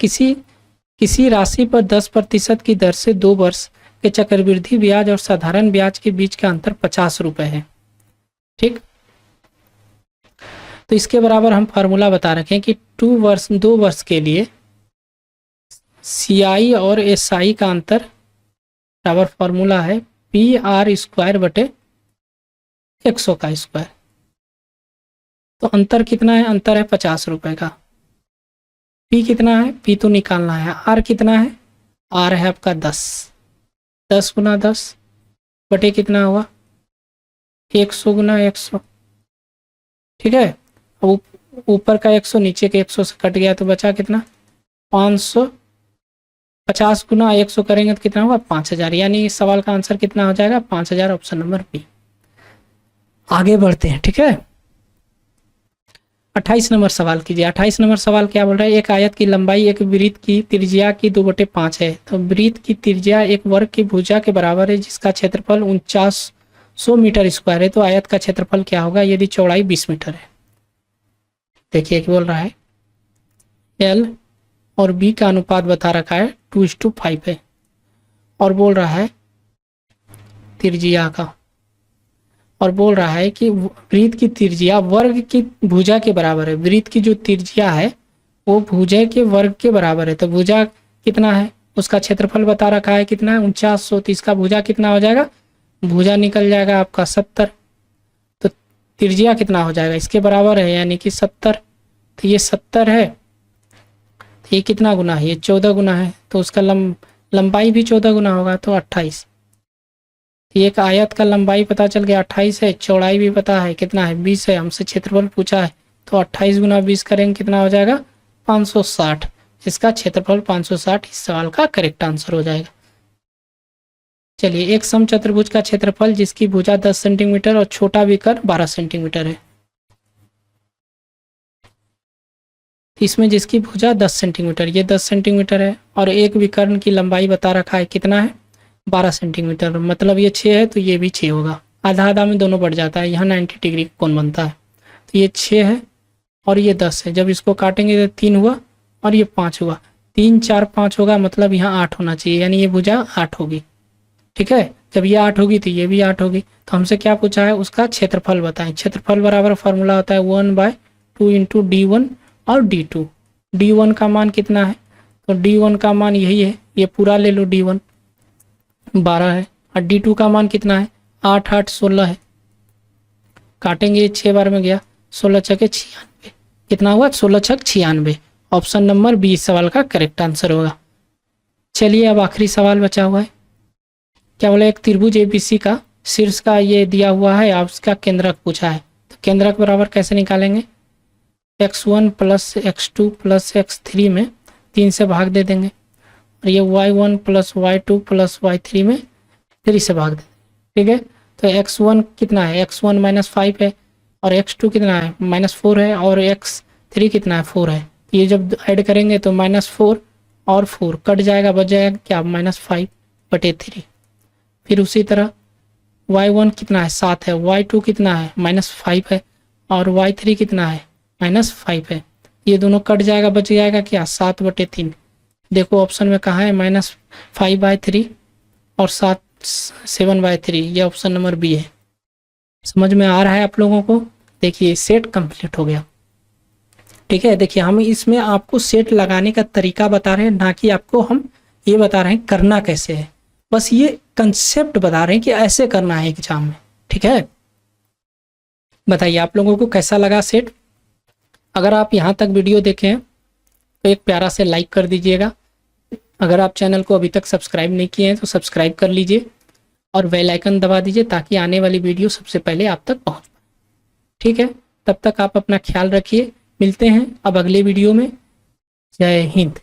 किसी राशि पर 10% की दर से 2 वर्ष के चक्रवृद्धि ब्याज और साधारण ब्याज के बीच का अंतर 50 रुपए है। ठीक, तो इसके बराबर हम फार्मूला बता रखे हैं कि 2 वर्ष के लिए CI और SI का अंतर बराबर फार्मूला है PR² बटे 100 का स्क्वायर। तो अंतर कितना है, अंतर है 50 रुपए का। P कितना है, P तो निकालना है। R कितना है, R है आपका 10 गुना 10 बटे कितना हुआ, 100 गुना 100। ठीक है, अब ऊपर का 100 नीचे के 100 से कट गया तो बचा कितना, 500। 50 गुना 100 करेंगे तो कितना होगा, 5000। यानी इस सवाल का आंसर कितना हो जाएगा, 5000, ऑप्शन नंबर B। आगे बढ़ते हैं। ठीक है, 28 नंबर सवाल कीजिए। 28 नंबर सवाल क्या बोल रहा है, एक आयत की लंबाई एक वृत्त की त्रिज्या की 2/5 है। तो वृत्त की त्रिज्या एक वर्ग की भुजा के बराबर है, जिसका क्षेत्रफल 4900 मीटर स्क्वायर है। तो आयत का क्षेत्रफल क्या होगा यदि चौड़ाई 20 मीटर है। देखिए बोल रहा है L और B का अनुपात बता रखा है 2:5 है, और बोल रहा है त्रिज्या का, और बोल रहा है कि वृत्त की त्रिज्या वर्ग की भुजा के बराबर है। वृत्त की जो त्रिज्या है वो भुजा के वर्ग के बराबर है। तो भुजा कितना है, उसका क्षेत्रफल बता रखा है कितना है, 4900। तो इसका भुजा कितना हो जाएगा, भुजा निकल जाएगा आपका 70। तो त्रिज्या कितना हो जाएगा, इसके बराबर है, यानी कि 70। तो ये 70 है, तो ये कितना गुना है, ये 14 गुना है। तो उसका लंबाई भी 14 गुना होगा, तो 28। एक आयत का लंबाई पता चल गया 28 है, चौड़ाई भी पता है कितना है, 20 है। हमसे क्षेत्रफल पूछा है, तो 28 गुना 20 करेंगे कितना हो जाएगा, 560। इसका क्षेत्रफल 560 इस सवाल का करेक्ट आंसर हो जाएगा। चलिए, एक समचतुर्भुज का क्षेत्रफल जिसकी भुजा 10 सेंटीमीटर और छोटा विकर 12 सेंटीमीटर है। इसमें जिसकी भुजा 10 सेंटीमीटर, ये 10 सेंटीमीटर है, और एक विकर्ण की लंबाई बता रखा है कितना है, 12 सेंटीमीटर। मतलब ये 6 है तो ये भी 6 होगा, आधा आधा में दोनों बढ़ जाता है, यहाँ 90 डिग्री कोण बनता है। तो ये 6 है और ये 10 है। जब इसको काटेंगे तो 3 हुआ और ये 5 हुआ, 3 4 5 होगा, मतलब यहाँ 8 होना चाहिए, यानी ये भुजा 8 होगी। ठीक है, जब ये 8 होगी तो ये भी 8 होगी। तो हमसे क्या पूछा है, उसका क्षेत्रफल बताएं। क्षेत्रफल बराबर फॉर्मूला होता है 1/2 इंटू D1 और D2। D1 का मान कितना है, तो D1 का मान यही है, ये पूरा ले लो, D1 12 है, और D2 का मान कितना है, 8 8 16 है। काटेंगे 6 बार में गया, 16 छके 96, कितना हुआ, 16 छक 96। ऑप्शन नंबर बी सवाल का करेक्ट आंसर होगा। चलिए, अब आखिरी सवाल बचा हुआ है। क्या बोला, एक त्रिभुज ABC का शीर्ष का ये दिया हुआ है, आप उसका केंद्रक पूछा है। तो केंद्रक बराबर कैसे निकालेंगे, x1 plus x2 plus x3 में 3 से भाग दे देंगे, और ये y1 plus y2 plus y3 में 3 से भाग दे देंगे। ठीक है, तो x1 कितना है, x1 -5 है, और x2 कितना है -4 है, और x3 कितना है 4 है। ये जब ऐड करेंगे तो -4 और 4 कट जाएगा, बच जाएगा क्या -5/3। फिर उसी तरह y1 कितना है 7 है, y2 कितना है -5 है, और y3 कितना है -5 है। ये दोनों कट जाएगा, बच जाएगा क्या 7/3। देखो ऑप्शन में कहाँ है -5/3 और 7/3, ये ऑप्शन नंबर बी है। समझ में आ रहा है आप लोगों को। देखिए सेट कंप्लीट हो गया। ठीक है, देखिए हम इसमें आपको सेट लगाने का तरीका बता रहे हैं, ना कि आपको हम ये बता रहे हैं करना कैसे है, बस ये कंसेप्ट बता रहे हैं कि ऐसे करना है एग्जाम में। ठीक है, बताइए आप लोगों को कैसा लगा सेट। अगर आप यहाँ तक वीडियो देखें तो एक प्यारा से लाइक कर दीजिएगा। अगर आप चैनल को अभी तक सब्सक्राइब नहीं किए हैं तो सब्सक्राइब कर लीजिए, और बेल आइकन दबा दीजिए ताकि आने वाली वीडियो सबसे पहले आप तक पहुँच पाए। ठीक है, तब तक आप अपना ख्याल रखिए। मिलते हैं अब अगले वीडियो में। जय हिंद।